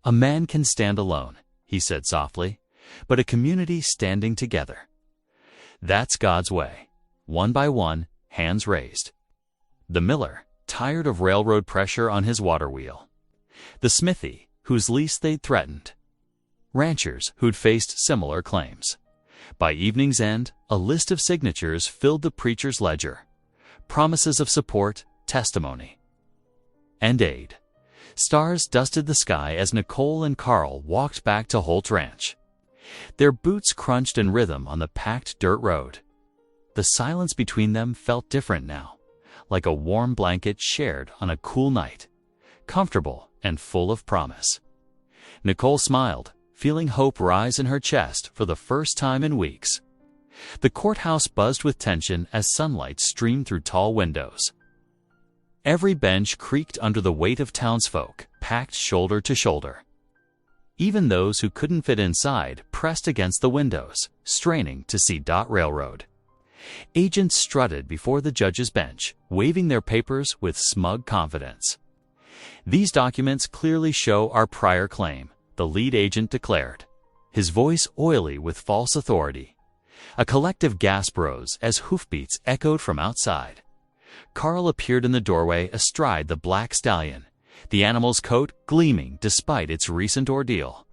"A man can stand alone," he said softly, "but a community standing together. That's God's way." One by one, hands raised. The miller, tired of railroad pressure on his water wheel. The smithy, whose lease they'd threatened. Ranchers who'd faced similar claims. By evening's end, a list of signatures filled the preacher's ledger. Promises of support, testimony, and aid. Stars dusted the sky as Nicole and Carl walked back to Holt Ranch. Their boots crunched in rhythm on the packed dirt road. The silence between them felt different now, like a warm blanket shared on a cool night, comfortable and full of promise. Nicole smiled, feeling hope rise in her chest for the first time in weeks. The courthouse buzzed with tension as sunlight streamed through tall windows. Every bench creaked under the weight of townsfolk, packed shoulder to shoulder. Even those who couldn't fit inside pressed against the windows, straining to see Railroad. Agents strutted before the judge's bench, waving their papers with smug confidence. "These documents clearly show our prior claim," the lead agent declared, his voice oily with false authority. A collective gasp rose as hoofbeats echoed from outside. Carl appeared in the doorway astride the black stallion, the animal's coat gleaming despite its recent ordeal.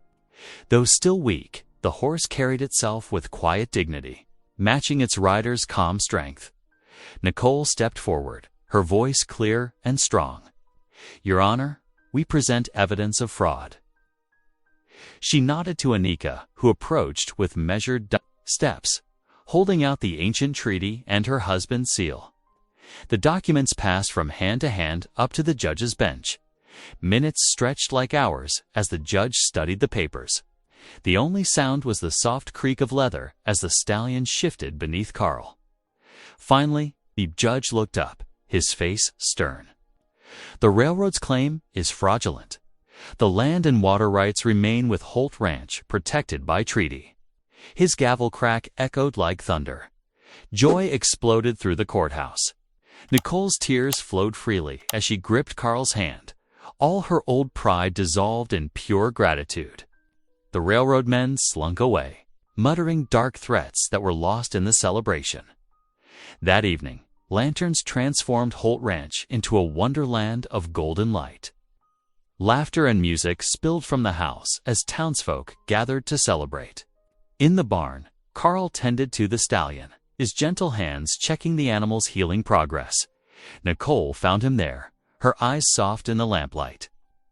Though still weak, the horse carried itself with quiet dignity, matching its rider's calm strength. Nicole stepped forward, her voice clear and strong. "Your Honor, we present evidence of fraud." She nodded to Anika, who approached with measured steps, holding out the ancient treaty and her husband's seal. The documents passed from hand to hand up to the judge's bench. Minutes stretched like hours as the judge studied the papers. The only sound was the soft creak of leather as the stallion shifted beneath Carl. Finally, the judge looked up, his face stern. "The railroad's claim is fraudulent. The land and water rights remain with Holt Ranch, protected by treaty." His gavel crack echoed like thunder. Joy exploded through the courthouse. Nicole's tears flowed freely as she gripped Carl's hand. All her old pride dissolved in pure gratitude. The railroad men slunk away, muttering dark threats that were lost in the celebration. That evening, lanterns transformed Holt Ranch into a wonderland of golden light. Laughter and music spilled from the house as townsfolk gathered to celebrate. In the barn, Carl tended to the stallion, his gentle hands checking the animal's healing progress. Nicole found him there, her eyes soft in the lamplight.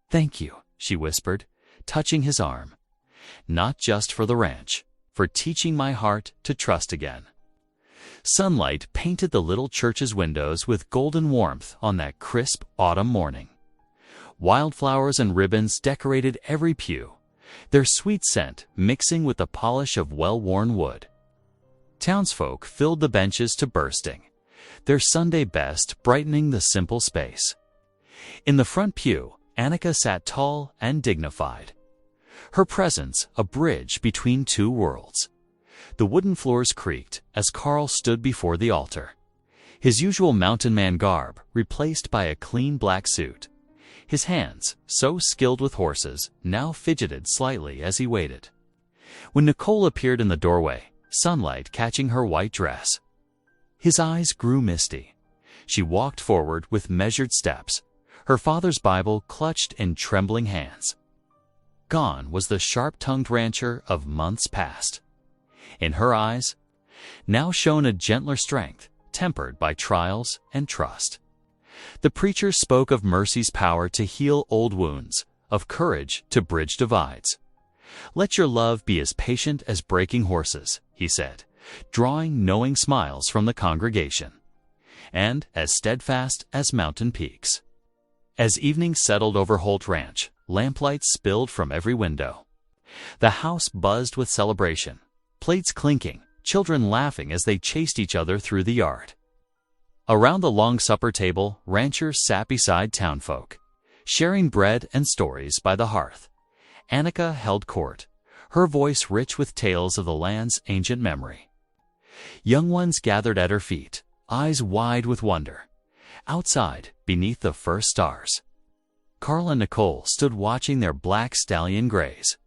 "Thank you," she whispered, touching his arm. "Not just for the ranch, for teaching my heart to trust again." Sunlight painted the little church's windows with golden warmth on that crisp autumn morning. Wildflowers and ribbons decorated every pew, their sweet scent mixing with the polish of well-worn wood. Townsfolk filled the benches to bursting, their Sunday best brightening the simple space. In the front pew, Anika sat tall and dignified, her presence a bridge between two worlds. The wooden floors creaked as Carl stood before the altar, his usual mountain man garb replaced by a clean black suit. His hands, so skilled with horses, now fidgeted slightly as he waited. When Nicole appeared in the doorway, sunlight catching her white dress, his eyes grew misty. She walked forward with measured steps, her father's Bible clutched in trembling hands. Gone was the sharp-tongued rancher of months past. In her eyes, now shone a gentler strength, tempered by trials and trust. The preacher spoke of mercy's power to heal old wounds, of courage to bridge divides. "Let your love be as patient as breaking horses," he said, drawing knowing smiles from the congregation, "and as steadfast as mountain peaks." As evening settled over Holt Ranch, lamplight spilled from every window. The house buzzed with celebration, plates clinking, children laughing as they chased each other through the yard. Around the long supper table, ranchers sat beside townfolk, sharing bread and stories by the hearth. Anika held court, her voice rich with tales of the land's ancient memory. Young ones gathered at her feet, eyes wide with wonder. Outside, beneath the first stars, Carl and Nicole stood watching their black stallion graze.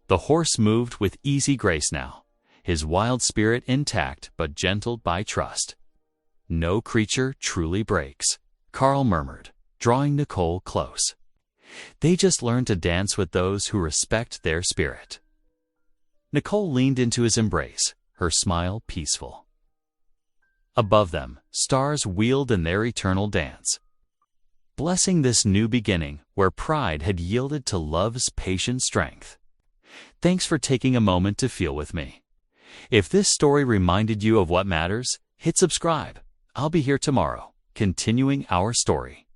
The horse moved with easy grace now, his wild spirit intact but gentled by trust. "No creature truly breaks," Carl murmured, drawing Nicole close. "They just learn to dance with those who respect their spirit." Nicole leaned into his embrace, her smile peaceful. Above them, stars wheeled in their eternal dance, blessing this new beginning where pride had yielded to love's patient strength. Thanks for taking a moment to feel with me. If this story reminded you of what matters, hit subscribe. I'll be here tomorrow, continuing our story.